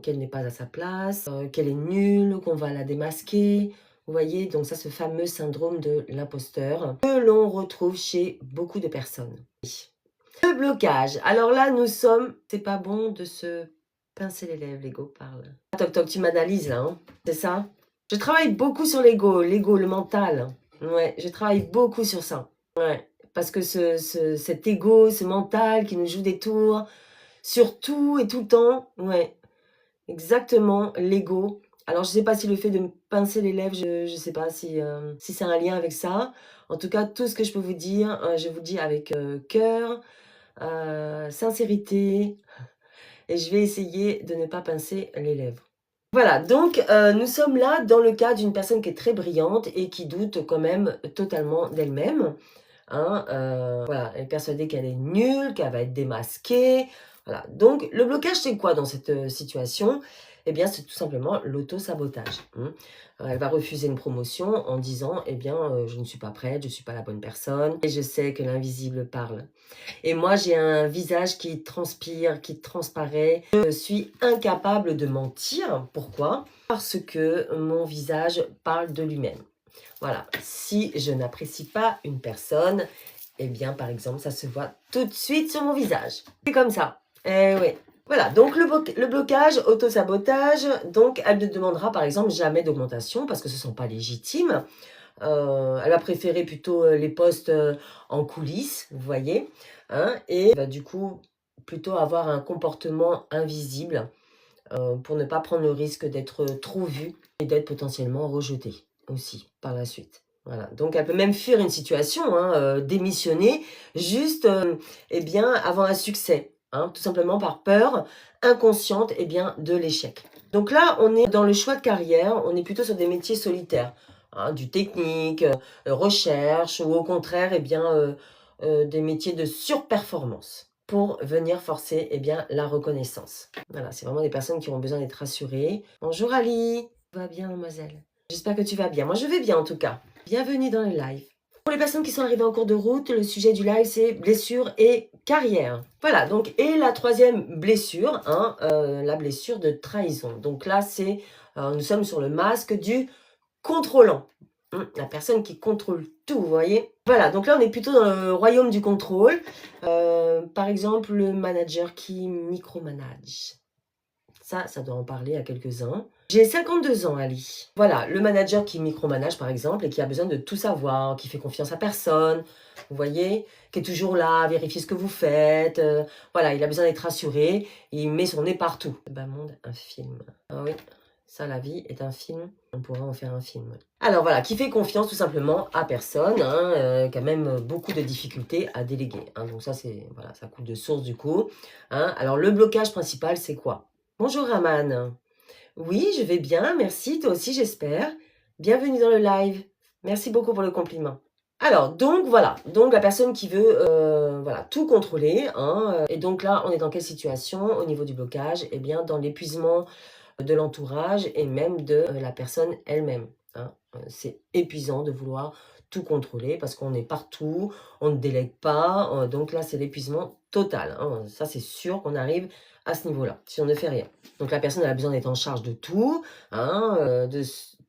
qu'elle n'est pas à sa place, qu'elle est nulle, qu'on va la démasquer. Vous voyez, donc ça, ce fameux syndrome de l'imposteur que l'on retrouve chez beaucoup de personnes. Le blocage. Alors là, c'est pas bon de se pincer les lèvres, l'ego parle. Toc toc, tu m'analyses là, hein, c'est ça? Je travaille beaucoup sur l'ego, le mental. Ouais, je travaille beaucoup sur ça. Ouais, parce que cet ego, ce mental qui nous joue des tours, sur tout et tout le temps, ouais, exactement, l'ego. Alors, je sais pas si le fait de me pincer les lèvres, je sais pas si c'est un lien avec ça. En tout cas, tout ce que je peux vous dire, je vous le dis avec cœur, sincérité, et je vais essayer de ne pas pincer les lèvres. Voilà, donc nous sommes là dans le cas d'une personne qui est très brillante et qui doute quand même totalement d'elle-même. Hein, voilà, elle est persuadée qu'elle est nulle, qu'elle va être démasquée. Voilà, donc le blocage, c'est quoi dans cette situation? Eh bien, c'est tout simplement l'auto-sabotage. Elle va refuser une promotion en disant, je ne suis pas prête, je ne suis pas la bonne personne, et je sais que l'invisible parle. Et moi, j'ai un visage qui transpire, qui transparaît. Je suis incapable de mentir. Pourquoi? Parce que mon visage parle de lui-même. Voilà, si je n'apprécie pas une personne, par exemple, ça se voit tout de suite sur mon visage. C'est comme ça. Eh oui. Voilà, donc le blocage, auto-sabotage, donc elle ne demandera par exemple jamais d'augmentation parce que ce ne sont pas légitimes. Elle va préférer plutôt les postes en coulisses, vous voyez, hein, et va du coup plutôt avoir un comportement invisible pour ne pas prendre le risque d'être trop vue et d'être potentiellement rejetée aussi par la suite. Voilà. Donc elle peut même fuir une situation, hein, démissionner juste avant un succès, hein, tout simplement par peur inconsciente de l'échec. Donc là, on est dans le choix de carrière, on est plutôt sur des métiers solitaires, hein, du technique, recherche, ou au contraire, des métiers de surperformance pour venir forcer la reconnaissance. Voilà, c'est vraiment des personnes qui ont besoin d'être rassurées. Bonjour Ali, tout va bien mademoiselle? J'espère que tu vas bien. Moi je vais bien en tout cas. Bienvenue dans le live. Pour les personnes qui sont arrivées en cours de route, le sujet du live c'est blessure et carrière. Voilà, donc et la troisième blessure, hein, la blessure de trahison. Donc là nous sommes sur le masque du contrôlant. La personne qui contrôle tout, vous voyez. Voilà, donc là, on est plutôt dans le royaume du contrôle. Par exemple, le manager qui micromanage. Ça doit en parler à quelques-uns. J'ai 52 ans, Ali. Voilà, le manager qui micromanage, par exemple, et qui a besoin de tout savoir, qui fait confiance à personne, vous voyez, qui est toujours là, à vérifier ce que vous faites. Voilà, il a besoin d'être rassuré, il met son nez partout. Ben, monde, un film. Ah oui. Ça, la vie est un film. On pourrait en faire un film. Alors voilà, qui fait confiance tout simplement à personne, hein, qui a même beaucoup de difficultés à déléguer. Hein, donc ça, voilà, ça coule de source du coup. Hein. Alors le blocage principal, c'est quoi? Bonjour Raman. Oui, je vais bien, merci. Toi aussi, j'espère. Bienvenue dans le live. Merci beaucoup pour le compliment. Alors, donc voilà, donc la personne qui veut tout contrôler. Hein, et donc là, on est dans quelle situation au niveau du blocage? Eh bien, dans l'épuisement de l'entourage et même de la personne elle-même. Hein. C'est épuisant de vouloir tout contrôler parce qu'on est partout, on ne délègue pas. Donc là, c'est l'épuisement total. Hein. Ça, c'est sûr qu'on arrive à ce niveau-là, si on ne fait rien. Donc la personne elle a besoin d'être en charge de tout, hein,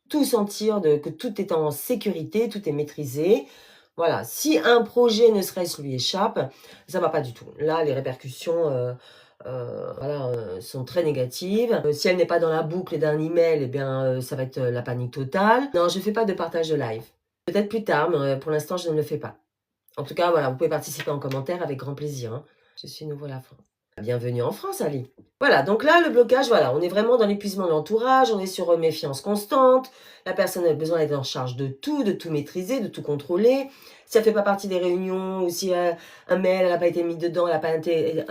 tout sentir, que tout est en sécurité, tout est maîtrisé. Voilà, si un projet ne serait-ce lui échappe, ça va pas du tout. Là, les répercussions voilà, sont très négatives. Si elle n'est pas dans la boucle d'un email, eh bien, ça va être la panique totale. Non, je ne fais pas de partage de live. Peut-être plus tard, mais pour l'instant, je ne le fais pas. En tout cas, voilà, vous pouvez participer en commentaire avec grand plaisir, hein. Je suis nouveau à la France. Bienvenue en France, Ali. Voilà, donc là, le blocage, voilà, on est vraiment dans l'épuisement de l'entourage, on est sur méfiance constante, la personne a besoin d'être en charge de tout maîtriser, de tout contrôler. Si elle ne fait pas partie des réunions, ou si un mail, elle n'a pas été mis dedans, elle n'a pas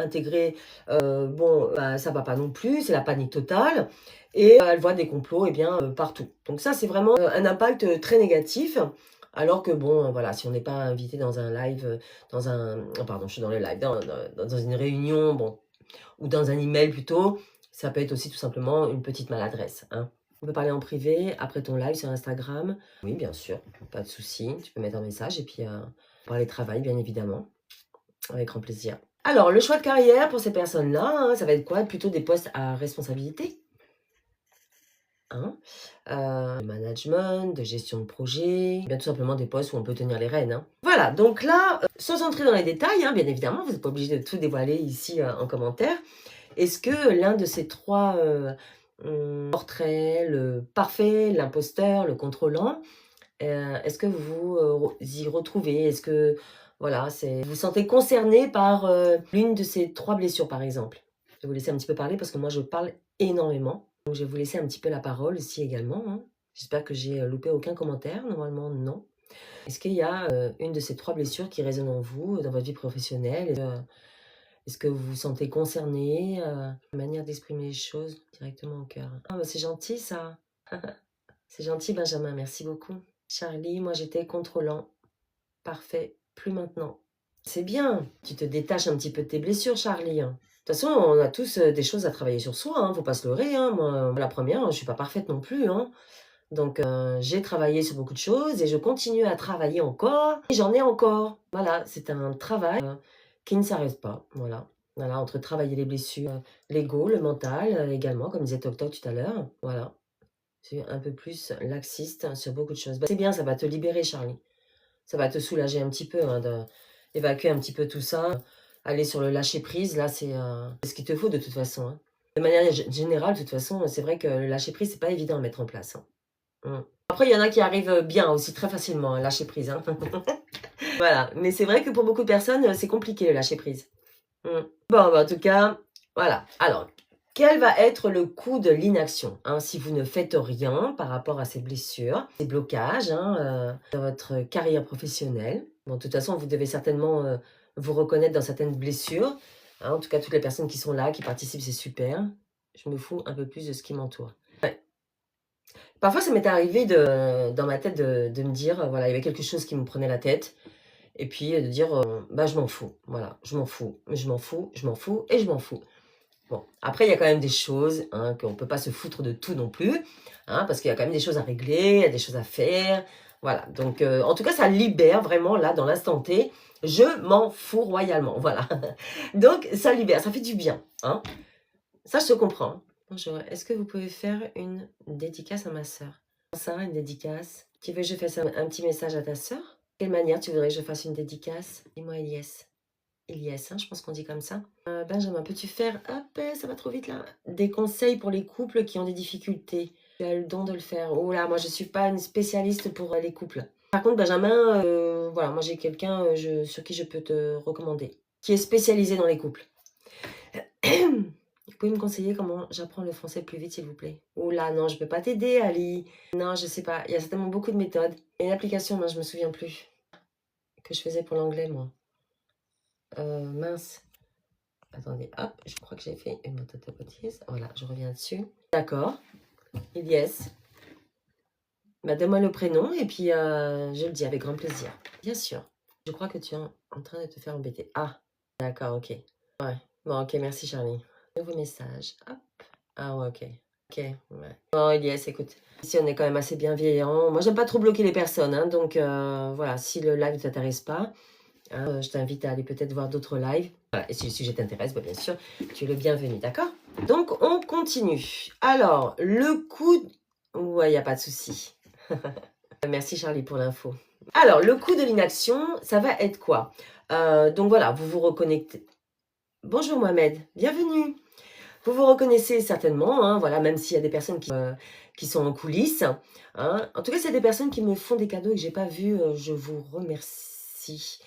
intégré, bon, bah, ça ne va pas non plus, c'est la panique totale. Et elle voit des complots, eh bien, partout. Donc ça, c'est vraiment un impact très négatif. Alors que bon, voilà, si on n'est pas invité dans un live, dans un pardon, je suis dans le live, dans une réunion, bon, ou dans un email plutôt, ça peut être aussi tout simplement une petite maladresse, hein. On peut parler en privé après ton live sur Instagram. Oui, bien sûr, pas de souci. Tu peux mettre un message et puis parler travail, bien évidemment, avec grand plaisir. Alors, le choix de carrière pour ces personnes-là, hein, ça va être quoi? Plutôt des postes à responsabilité, hein, de management, de gestion de projet, bien tout simplement des postes où on peut tenir les rênes, hein. Voilà, donc là, sans entrer dans les détails, hein, bien évidemment, vous n'êtes pas obligé de tout dévoiler ici en commentaire. Est-ce que l'un de ces trois portraits, le parfait, l'imposteur, le contrôlant, est-ce que vous y retrouvez? Est-ce que voilà, vous vous sentez concerné par l'une de ces trois blessures, par exemple? Je vais vous laisser un petit peu parler parce que moi, je parle énormément. Donc, je vais vous laisser un petit peu la parole aussi également, hein. J'espère que j'ai loupé aucun commentaire. Normalement, non. Est-ce qu'il y a une de ces trois blessures qui résonne en vous, dans votre vie professionnelle? Est-ce que vous vous sentez concerné? La manière d'exprimer les choses directement au cœur. Ah, bah, c'est gentil ça. C'est gentil, Benjamin, merci beaucoup. Charlie, moi j'étais contrôlant. Parfait, plus maintenant. C'est bien, tu te détaches un petit peu de tes blessures, Charlie, hein. De toute façon, on a tous des choses à travailler sur soi, hein, faut pas se leurrer, hein. Moi, la première, je suis pas parfaite non plus, hein. Donc, j'ai travaillé sur beaucoup de choses et je continue à travailler encore. Et j'en ai encore. Voilà, c'est un travail qui ne s'arrête pas. Voilà. Voilà, entre travailler les blessures, l'ego, le mental également, comme disait Toc Toc tout à l'heure. Voilà. C'est un peu plus laxiste sur beaucoup de choses. Bah, c'est bien, ça va te libérer, Charlie. Ça va te soulager un petit peu, hein, d'évacuer un petit peu tout ça. Aller sur le lâcher-prise, là, c'est ce qu'il te faut de toute façon, hein. De manière générale, de toute façon, c'est vrai que le lâcher-prise, c'est pas évident à mettre en place, hein. Après, il y en a qui arrivent bien aussi, très facilement, à lâcher prise, hein. Voilà, mais c'est vrai que pour beaucoup de personnes, c'est compliqué le lâcher prise. Bon, bah, en tout cas, voilà. Alors, quel va être le coût de l'inaction, hein, si vous ne faites rien par rapport à ces blessures, ces blocages, hein, dans votre carrière professionnelle? Bon, de toute façon, vous devez certainement vous reconnaître dans certaines blessures, hein. En tout cas, toutes les personnes qui sont là, qui participent, c'est super. Je me fous un peu plus de ce qui m'entoure. Ouais. Parfois, ça m'est arrivé dans ma tête de me dire, voilà, il y avait quelque chose qui me prenait la tête et puis de dire, bah, je m'en fous, voilà, je m'en fous, je m'en fous, je m'en fous et je m'en fous. Bon, après, il y a quand même des choses, hein, qu'on ne peut pas se foutre de tout non plus, hein, parce qu'il y a quand même des choses à régler, il y a des choses à faire. Voilà, donc en tout cas, ça libère vraiment là, dans l'instant T. Je m'en fous royalement, voilà. Donc, ça libère, ça fait du bien, hein. Ça, je te comprends. Bonjour, est-ce que vous pouvez faire une dédicace à ma sœur? Ça, une dédicace. Tu veux que je fasse un petit message à ta sœur? De quelle manière tu voudrais que je fasse une dédicace? Dis-moi, Elias. Elias, hein, je pense qu'on dit comme ça. Benjamin, peux-tu faire, hop, ça va trop vite là, des conseils pour les couples qui ont des difficultés? Tu as le don de le faire. Oh là, moi je suis pas une spécialiste pour les couples. Par contre, Benjamin, voilà, moi j'ai quelqu'un sur qui je peux te recommander, qui est spécialisé dans les couples. Vous pouvez me conseiller comment j'apprends le français plus vite, s'il vous plaît? Oh là, non, je peux pas t'aider, Ali. Non, je sais pas. Il y a certainement beaucoup de méthodes. Il y a une application, moi, je me souviens plus, que je faisais pour l'anglais, moi. Mince. Attendez, hop, je crois que j'ai fait une bêtise. Voilà, je reviens dessus. D'accord. Yes. Bah, donne-moi le prénom et puis je le dis avec grand plaisir. Bien sûr. Je crois que tu es en train de te faire embêter. Ah, d'accord, ok. Ouais. Bon, ok, merci, Charlie. Nouveau message. Hop. Ah ouais, ok. Ok, ouais. Oh, yes, écoute. Ici, on est quand même assez bienveillant. Moi, j'aime pas trop bloquer les personnes, hein, donc voilà, si le live ne t'intéresse pas, hein. Je t'invite à aller peut-être voir d'autres lives. Voilà, et si le sujet t'intéresse, bien sûr, tu es le bienvenu, d'accord? Donc, on continue. Alors, le coup... Ouais, il n'y a pas de souci. Merci Charlie pour l'info. Alors, le coût de l'inaction, ça va être quoi? Donc voilà, vous vous reconnectez. Bonjour Mohamed, bienvenue. Vous vous reconnaissez certainement, hein, voilà, même s'il y a des personnes qui sont en coulisses. Hein. En tout cas, s'il y a des personnes qui me font des cadeaux et que je n'ai pas vu, je vous remercie.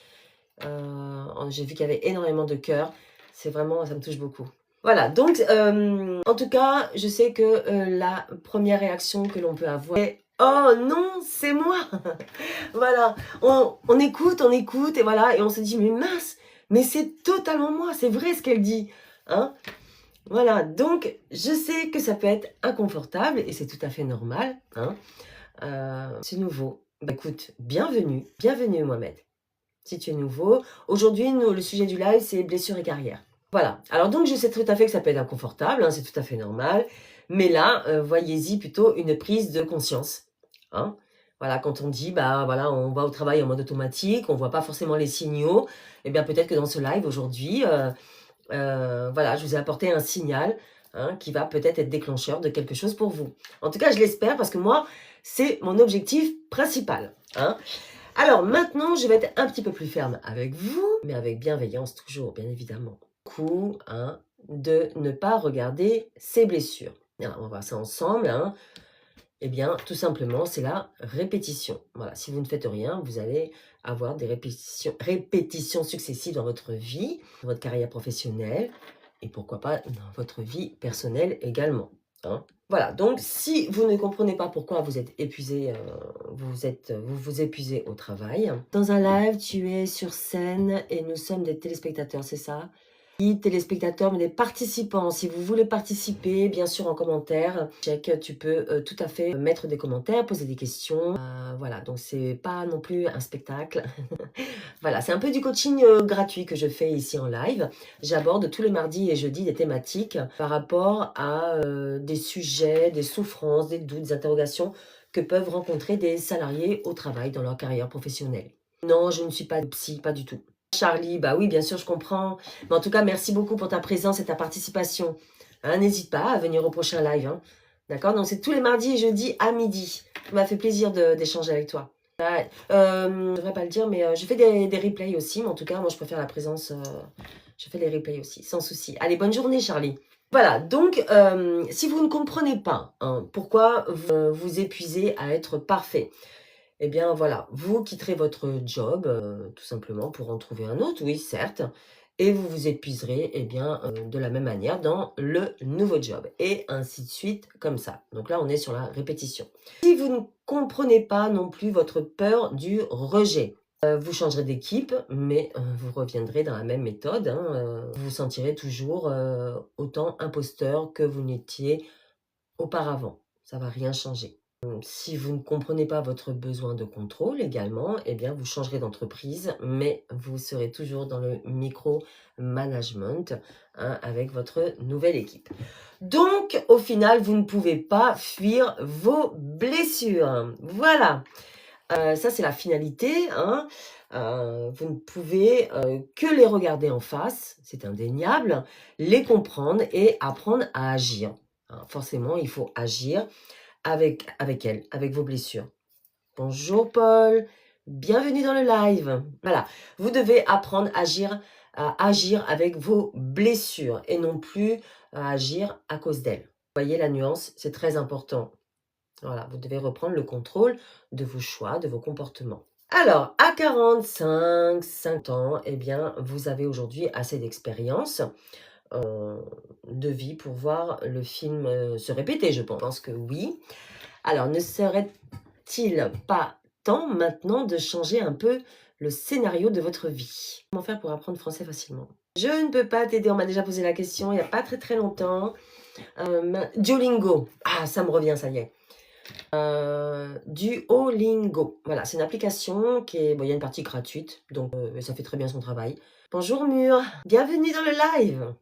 J'ai vu qu'il y avait énormément de cœurs. C'est vraiment, ça me touche beaucoup. Voilà, donc, en tout cas, je sais que la première réaction que l'on peut avoir est « Oh non, c'est moi !» Voilà, on écoute, et voilà, et on se dit « Mais mince, mais c'est totalement moi, c'est vrai ce qu'elle dit. Hein ?» Voilà, donc je sais que ça peut être inconfortable et c'est tout à fait normal. Hein. C'est nouveau. Bah, écoute, bienvenue, bienvenue Mohamed. Si tu es nouveau, aujourd'hui, le sujet du live, c'est blessures et carrière. Voilà, alors donc je sais tout à fait que ça peut être inconfortable, hein, c'est tout à fait normal. Mais là, voyez-y plutôt une prise de conscience. Hein. Voilà, quand on dit, bah voilà, on va au travail en mode automatique, on ne voit pas forcément les signaux, et bien peut-être que dans ce live aujourd'hui, voilà, je vous ai apporté un signal hein, qui va peut-être être déclencheur de quelque chose pour vous. En tout cas, je l'espère parce que moi, c'est mon objectif principal. Hein. Alors maintenant, je vais être un petit peu plus ferme avec vous, mais avec bienveillance toujours, bien évidemment. Coup, hein, de ne pas regarder ces blessures. Alors, on va voir ça ensemble. Hein. Eh bien, tout simplement, c'est la répétition. Voilà, si vous ne faites rien, vous allez avoir des répétitions successives dans votre vie, dans votre carrière professionnelle, et pourquoi pas dans votre vie personnelle également. Hein. Voilà, donc si vous ne comprenez pas pourquoi vous êtes épuisé, vous vous épuisez au travail. Dans un live, tu es sur scène et nous sommes des téléspectateurs, c'est ça? Téléspectateurs, mais des participants. Si vous voulez participer, bien sûr en commentaire, check, tu peux tout à fait mettre des commentaires, poser des questions. Voilà, donc c'est pas non plus un spectacle. Voilà, c'est un peu du coaching gratuit que je fais ici en live. J'aborde tous les mardis et jeudis des thématiques par rapport à des sujets, des souffrances, des doutes, des interrogations que peuvent rencontrer des salariés au travail dans leur carrière professionnelle. Non, je ne suis pas psy, pas du tout. Charlie, bah oui, bien sûr, je comprends. Mais en tout cas, merci beaucoup pour ta présence et ta participation. Hein, n'hésite pas à venir au prochain live. Hein. D'accord? Donc, c'est tous les mardis et jeudis à midi. Ça m'a fait plaisir d'échanger avec toi. Je ne devrais pas le dire, mais je fais des replays aussi. Mais en tout cas, moi, je préfère la présence. Je fais les replays aussi, sans souci. Allez, bonne journée, Charlie. Voilà, donc, si vous ne comprenez pas hein, pourquoi vous vous épuisez à être parfait, eh bien voilà, vous quitterez votre job tout simplement pour en trouver un autre, oui certes, et vous vous épuiserez eh bien, de la même manière dans le nouveau job, et ainsi de suite comme ça. Donc là, on est sur la répétition. Si vous ne comprenez pas non plus votre peur du rejet, vous changerez d'équipe, mais vous reviendrez dans la même méthode. Hein, vous vous sentirez toujours autant imposteur que vous n'étiez auparavant. Ça ne va rien changer. Si vous ne comprenez pas votre besoin de contrôle également, eh bien vous changerez d'entreprise, mais vous serez toujours dans le micro-management hein, avec votre nouvelle équipe. Donc, au final, vous ne pouvez pas fuir vos blessures. Voilà. Ça, c'est la finalité. Hein. Vous ne pouvez que les regarder en face, c'est indéniable, les comprendre et apprendre à agir. Hein, forcément, il faut agir avec elles, avec vos blessures. Bonjour Paul, bienvenue dans le live. Voilà, vous devez apprendre à agir avec vos blessures et non plus à agir à cause d'elles. Vous voyez la nuance, c'est très important. Voilà, vous devez reprendre le contrôle de vos choix, de vos comportements. Alors, à 45, 50 ans, eh bien, vous avez aujourd'hui assez d'expérience de vie pour voir le film se répéter, je pense que oui. Alors, ne serait-il pas temps maintenant de changer un peu le scénario de votre vie? Comment faire pour apprendre français facilement? Je ne peux pas t'aider, on m'a déjà posé la question il n'y a pas très longtemps. Duolingo, ah ça me revient, ça y est. Duolingo, voilà, c'est une application qui est, bon, il y a une partie gratuite, donc ça fait très bien son travail. Bonjour Mur, bienvenue dans le live.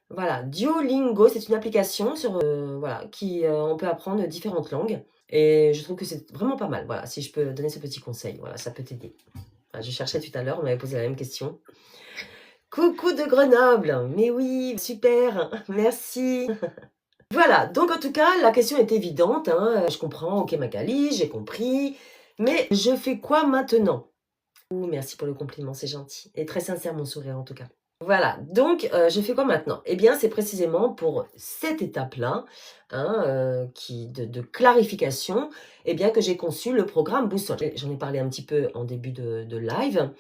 Voilà, Duolingo, c'est une application sur, voilà, qui on peut apprendre différentes langues. Et je trouve que c'est vraiment pas mal. Voilà, si je peux donner ce petit conseil, voilà, ça peut t'aider. Ah, je cherchais tout à l'heure, on m'avait posé la même question. Coucou de Grenoble! Mais oui, super, merci. Voilà, donc en tout cas, la question est évidente, hein, je comprends, OK Magali, j'ai compris, mais je fais quoi maintenant? Oh, merci pour le compliment, c'est gentil et très sincère mon sourire en tout cas. Voilà, donc je fais quoi maintenant? Eh bien, c'est précisément pour cette étape-là, hein, de clarification, eh bien, que j'ai conçu le programme Boussole. J'en ai parlé un petit peu en début de live.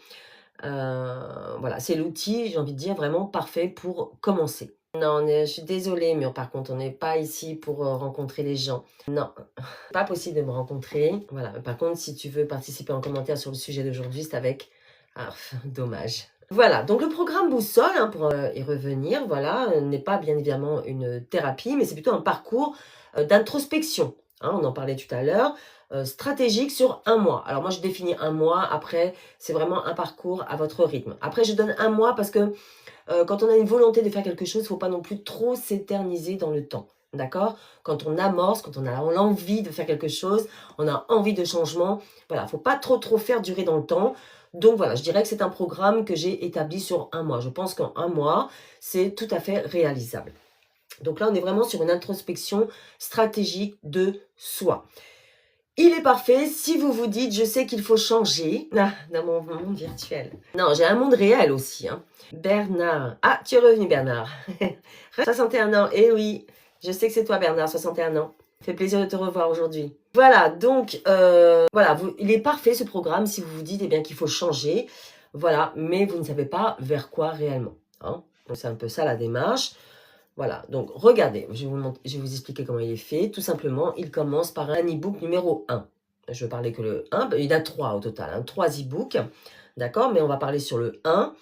Voilà, c'est l'outil, j'ai envie de dire, vraiment parfait pour commencer. Non, je suis désolée, mais par contre, on n'est pas ici pour rencontrer les gens. Non, pas possible de me rencontrer. Voilà, par contre, si tu veux participer en commentaire sur le sujet d'aujourd'hui, c'est avec... Ah, dommage. Voilà, donc le programme Boussole, hein, pour y revenir, voilà, n'est pas bien évidemment une thérapie, mais c'est plutôt un parcours d'introspection. Hein, on en parlait tout à l'heure, stratégique sur un mois. Alors moi, je définis un mois, après, c'est vraiment un parcours à votre rythme. Après, je donne un mois parce que quand on a une volonté de faire quelque chose, il ne faut pas non plus trop s'éterniser dans le temps. D'accord? Quand on amorce, quand on a l'envie de faire quelque chose, on a envie de changement, voilà, il ne faut pas trop faire durer dans le temps. Donc voilà, je dirais que c'est un programme que j'ai établi sur un mois. Je pense qu'en un mois, c'est tout à fait réalisable. Donc là, on est vraiment sur une introspection stratégique de soi. Il est parfait si vous vous dites, je sais qu'il faut changer dans mon monde virtuel. Non, j'ai un monde réel aussi. Hein. Bernard. Ah, tu es revenu Bernard. 61 ans, eh oui. Je sais que c'est toi Bernard, 61 ans. Fait plaisir de te revoir aujourd'hui. Voilà, donc, voilà, il est parfait ce programme si vous vous dites eh bien qu'il faut changer. Voilà, mais vous ne savez pas vers quoi réellement. Hein. Donc c'est un peu ça la démarche. Voilà, donc regardez, je vais vous expliquer comment il est fait. Tout simplement, il commence par un e-book numéro 1. Je ne parlais que le 1, il y en a 3 au total, hein, 3 e-books, d'accord? Mais on va parler sur le 1,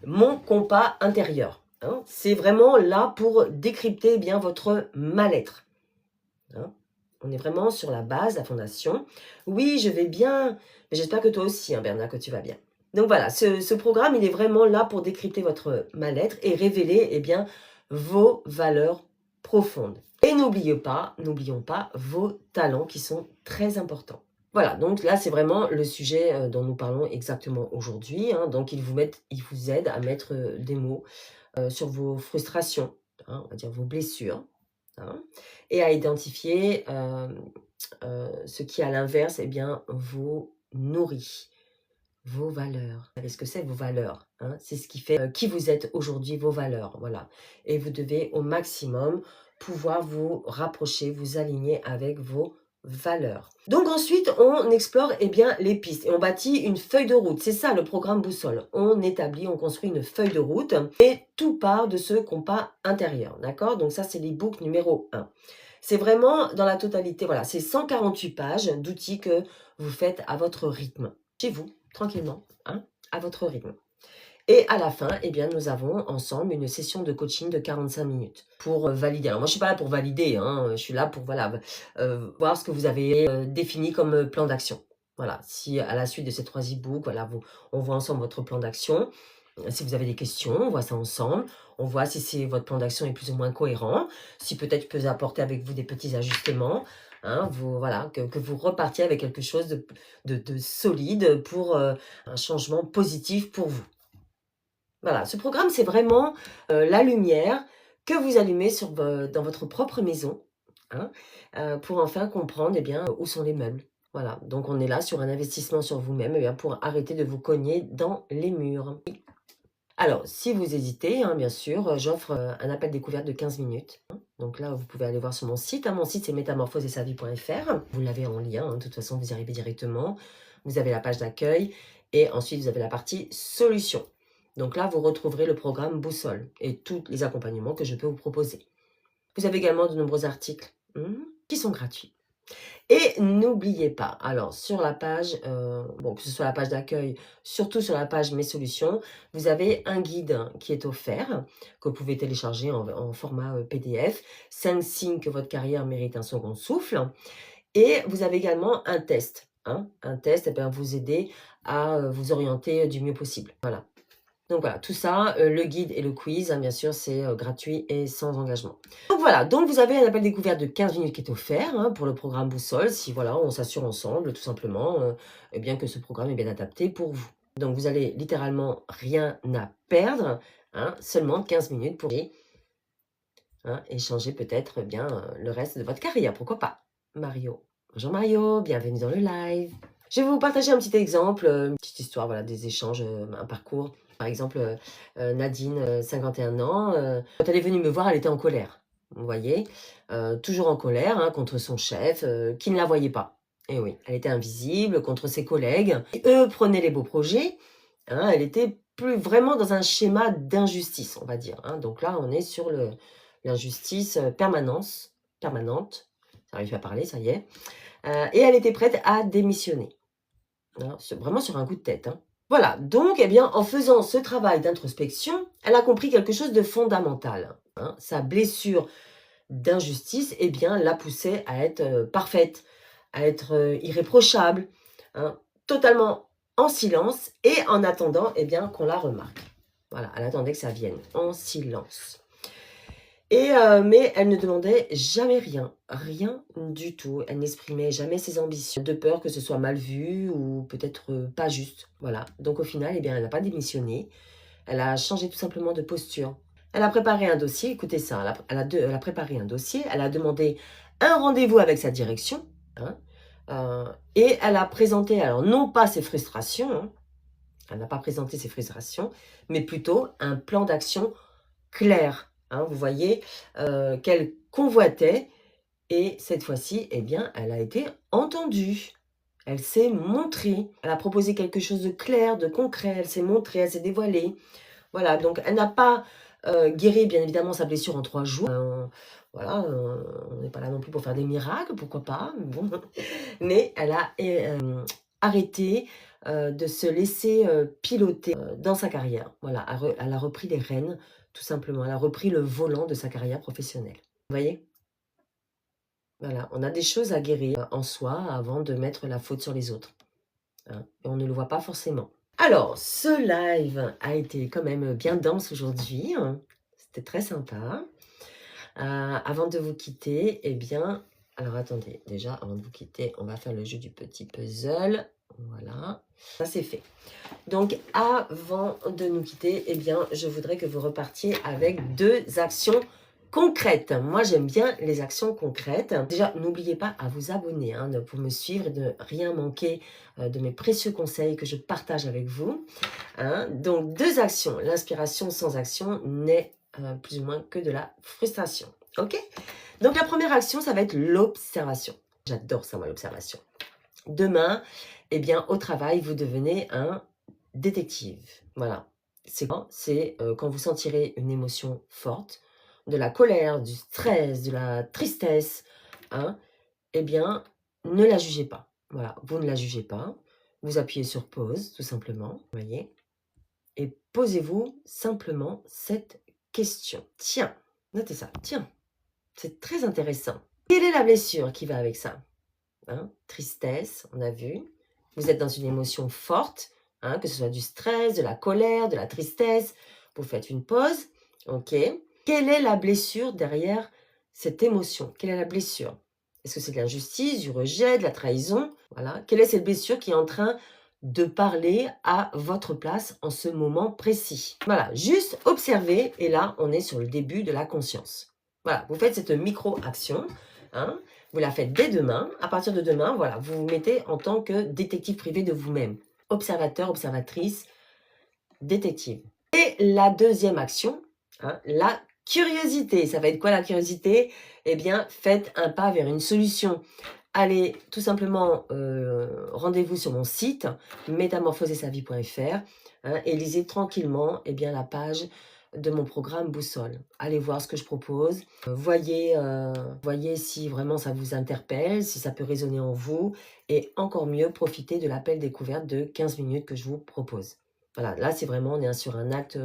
mon compas intérieur. Hein. C'est vraiment là pour décrypter eh bien votre mal-être. Hein. On est vraiment sur la base, la fondation. Oui, je vais bien, mais j'espère que toi aussi, hein, Bernard, que tu vas bien. Donc voilà, ce programme, il est vraiment là pour décrypter votre mal-être et révéler eh bien, vos valeurs profondes. Et n'oublions pas vos talents qui sont très importants. Voilà, donc là, c'est vraiment le sujet dont nous parlons exactement aujourd'hui. Hein. Donc, il vous aide à mettre des mots sur vos frustrations, hein, on va dire vos blessures, hein, et à identifier ce qui, à l'inverse, eh bien, vous nourrit. Vos valeurs. Vous savez ce que c'est, vos valeurs, hein? C'est ce qui fait qui vous êtes aujourd'hui, vos valeurs, voilà. Et vous devez au maximum pouvoir vous rapprocher, vous aligner avec vos valeurs. Donc ensuite, on explore eh bien, les pistes et on bâtit une feuille de route. C'est ça le programme Boussole. On établit, on construit une feuille de route et tout part de ce compas intérieur, d'accord? Donc ça, c'est l'e-book numéro 1. C'est vraiment dans la totalité, voilà, c'est 148 pages d'outils que vous faites à votre rythme, chez vous, tranquillement, hein, à votre rythme. Et à la fin, eh bien, nous avons ensemble une session de coaching de 45 minutes pour valider. Alors moi, je ne suis pas là pour valider, hein, je suis là pour voilà, voir ce que vous avez défini comme plan d'action. Voilà, si à la suite de ces 3 e-books, voilà, on voit ensemble votre plan d'action. Si vous avez des questions, on voit ça ensemble. On voit si votre plan d'action est plus ou moins cohérent, si peut-être je peux apporter avec vous des petits ajustements. Hein, voilà, que vous repartiez avec quelque chose de solide pour un changement positif pour vous. Voilà, ce programme, c'est vraiment la lumière que vous allumez dans votre propre maison, hein, pour enfin comprendre eh bien, où sont les meubles. Voilà, donc on est là sur un investissement sur vous-même eh bien, pour arrêter de vous cogner dans les murs. Alors, si vous hésitez, hein, bien sûr, j'offre un appel découverte de 15 minutes. Hein. Donc là, vous pouvez aller voir sur mon site. Hein. Mon site, c'est métamorphoseetsavie.fr. Vous l'avez en lien, hein, de toute façon, vous y arrivez directement. Vous avez la page d'accueil et ensuite, vous avez la partie solutions. Donc là, vous retrouverez le programme Boussole et tous les accompagnements que je peux vous proposer. Vous avez également de nombreux articles qui sont gratuits. Et n'oubliez pas, alors sur la page, que ce soit la page d'accueil, surtout sur la page Mes solutions, vous avez un guide qui est offert, que vous pouvez télécharger en format PDF, 5 signes que votre carrière mérite un second souffle. Et vous avez également un test. Hein, un test vous aider à vous orienter du mieux possible. Voilà. Donc voilà, tout ça, le guide et le quiz, hein, bien sûr, c'est gratuit et sans engagement. Donc voilà, donc vous avez un appel découverte de 15 minutes qui est offert hein, pour le programme Boussole, si voilà, on s'assure ensemble, tout simplement, eh bien que ce programme est bien adapté pour vous. Donc, vous allez littéralement rien à perdre, hein, seulement 15 minutes pour échanger peut-être bien le reste de votre carrière, pourquoi pas. Mario. Bonjour Mario, bienvenue dans le live. Je vais vous partager un petit exemple, une petite histoire, voilà, des échanges, un parcours. Par exemple, Nadine, 51 ans, quand elle est venue me voir, elle était en colère. Vous voyez, toujours en colère contre son chef, qui ne la voyait pas. Et oui, elle était invisible contre ses collègues. Qui, eux prenaient les beaux projets. Elle était plus vraiment dans un schéma d'injustice, on va dire. Donc là, on est sur l'injustice permanente. J'arrive à parler, ça y est. Et elle était prête à démissionner. Vraiment sur un coup de tête. Voilà, donc eh bien, en faisant ce travail d'introspection, elle a compris quelque chose de fondamental. Sa blessure d'injustice eh bien, la poussait à être parfaite, à être irréprochable, totalement en silence et en attendant eh bien, qu'on la remarque. Voilà, elle attendait que ça vienne en silence. Mais elle ne demandait jamais rien, rien du tout. Elle n'exprimait jamais ses ambitions, de peur que ce soit mal vu ou peut-être pas juste. Voilà, donc au final, eh bien, elle n'a pas démissionné. Elle a changé tout simplement de posture. Elle a préparé un dossier, écoutez ça, elle a préparé un dossier, elle a demandé un rendez-vous avec sa direction, et elle a présenté, alors non pas ses frustrations, elle n'a pas présenté ses frustrations, mais plutôt un plan d'action clair, vous voyez, qu'elle convoitait, et cette fois-ci, eh bien, elle a été entendue. Elle s'est montrée, elle a proposé quelque chose de clair, de concret, elle s'est montrée, elle s'est dévoilée. Voilà, donc elle n'a pas guéri, bien évidemment, sa blessure en 3 jours. Voilà, on n'est pas là non plus pour faire des miracles, pourquoi pas, mais bon. Mais elle a arrêté de se laisser piloter dans sa carrière. Voilà, elle a repris les rênes, tout simplement. Elle a repris le volant de sa carrière professionnelle. Vous voyez? Voilà, on a des choses à guérir en soi avant de mettre la faute sur les autres. Et on ne le voit pas forcément. Alors, ce live a été quand même bien dense aujourd'hui. C'était très sympa. Avant de vous quitter, eh bien, alors attendez, déjà, avant de vous quitter, on va faire le jeu du petit puzzle. Voilà, ça c'est fait. Donc, avant de nous quitter, eh bien, je voudrais que vous repartiez avec 2 actions concrètes. Moi, j'aime bien les actions concrètes. Déjà, n'oubliez pas à vous abonner pour me suivre et de ne rien manquer de mes précieux conseils que je partage avec vous. Donc, 2 actions. L'inspiration sans action n'est plus ou moins que de la frustration. Ok? Donc, la première action, ça va être l'observation. J'adore ça, moi, l'observation. Demain, eh bien, au travail, vous devenez un détective. Voilà. C'est quand quand vous sentirez une émotion forte, de la colère, du stress, de la tristesse, eh bien, ne la jugez pas. Voilà, vous ne la jugez pas. Vous appuyez sur pause, tout simplement, vous voyez, et posez-vous simplement cette question. Tiens, notez ça. Tiens, c'est très intéressant. Quelle est la blessure qui va avec ça? Tristesse, on a vu. Vous êtes dans une émotion forte, que ce soit du stress, de la colère, de la tristesse. Vous faites une pause. OK. Quelle est la blessure derrière cette émotion? Quelle est la blessure? Est-ce que c'est de l'injustice, du rejet, de la trahison? Voilà. Quelle est cette blessure qui est en train de parler à votre place en ce moment précis? Voilà, juste observer. Et là, on est sur le début de la conscience. Voilà, vous faites cette micro-action. Vous la faites dès demain. À partir de demain, voilà, vous vous mettez en tant que détective privé de vous-même. Observateur, observatrice, détective. Et la deuxième action, la curiosité. Ça va être quoi la curiosité? Eh bien, faites un pas vers une solution. Allez, tout simplement, rendez-vous sur mon site, métamorphosesavie.fr, et lisez tranquillement la page de mon programme Boussole. Allez voir ce que je propose. Voyez si vraiment ça vous interpelle, si ça peut résonner en vous. Et encore mieux, profitez de l'appel découverte de 15 minutes que je vous propose. Voilà, là, c'est vraiment, on est sur un acte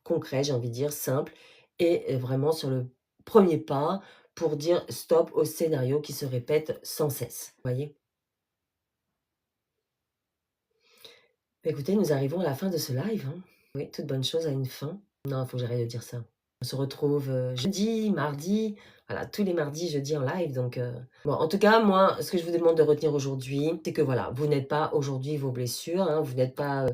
concret, j'ai envie de dire, simple. Et vraiment sur le premier pas pour dire stop au scénario qui se répète sans cesse. Vous voyez? Écoutez, nous arrivons à la fin de ce live. Oui, toute bonne chose a une fin. Non, il faut que j'arrête de dire ça. On se retrouve jeudi, mardi, voilà, tous les mardis, jeudi en live. Donc, bon, en tout cas, moi, ce que je vous demande de retenir aujourd'hui, c'est que voilà, vous n'êtes pas aujourd'hui vos blessures, vous n'êtes pas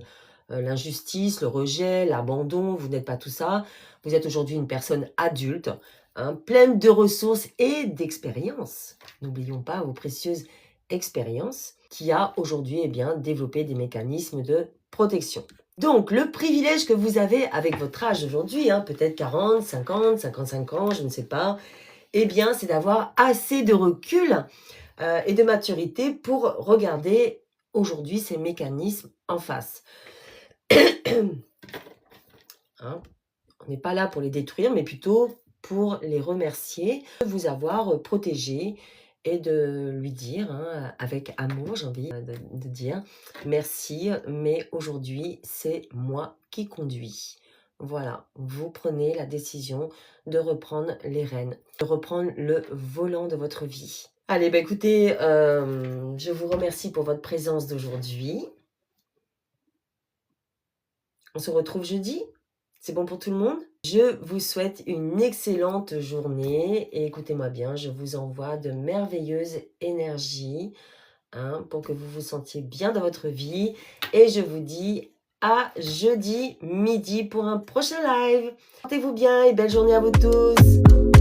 l'injustice, le rejet, l'abandon, vous n'êtes pas tout ça. Vous êtes aujourd'hui une personne adulte, hein, pleine de ressources et d'expériences. N'oublions pas vos précieuses expériences qui a aujourd'hui développé des mécanismes de protection. Donc, le privilège que vous avez avec votre âge aujourd'hui, peut-être 40, 50, 55 ans, je ne sais pas, c'est d'avoir assez de recul et de maturité pour regarder aujourd'hui ces mécanismes en face. On n'est pas là pour les détruire, mais plutôt pour les remercier de vous avoir protégé et de lui dire, avec amour, j'ai envie de dire, merci, mais aujourd'hui, c'est moi qui conduis. Voilà, vous prenez la décision de reprendre les rênes, de reprendre le volant de votre vie. Allez, écoutez, je vous remercie pour votre présence d'aujourd'hui. On se retrouve jeudi. C'est bon pour tout le monde? Je vous souhaite une excellente journée et écoutez-moi bien, je vous envoie de merveilleuses énergies pour que vous vous sentiez bien dans votre vie et je vous dis à jeudi midi pour un prochain live. Portez-vous bien et belle journée à vous tous.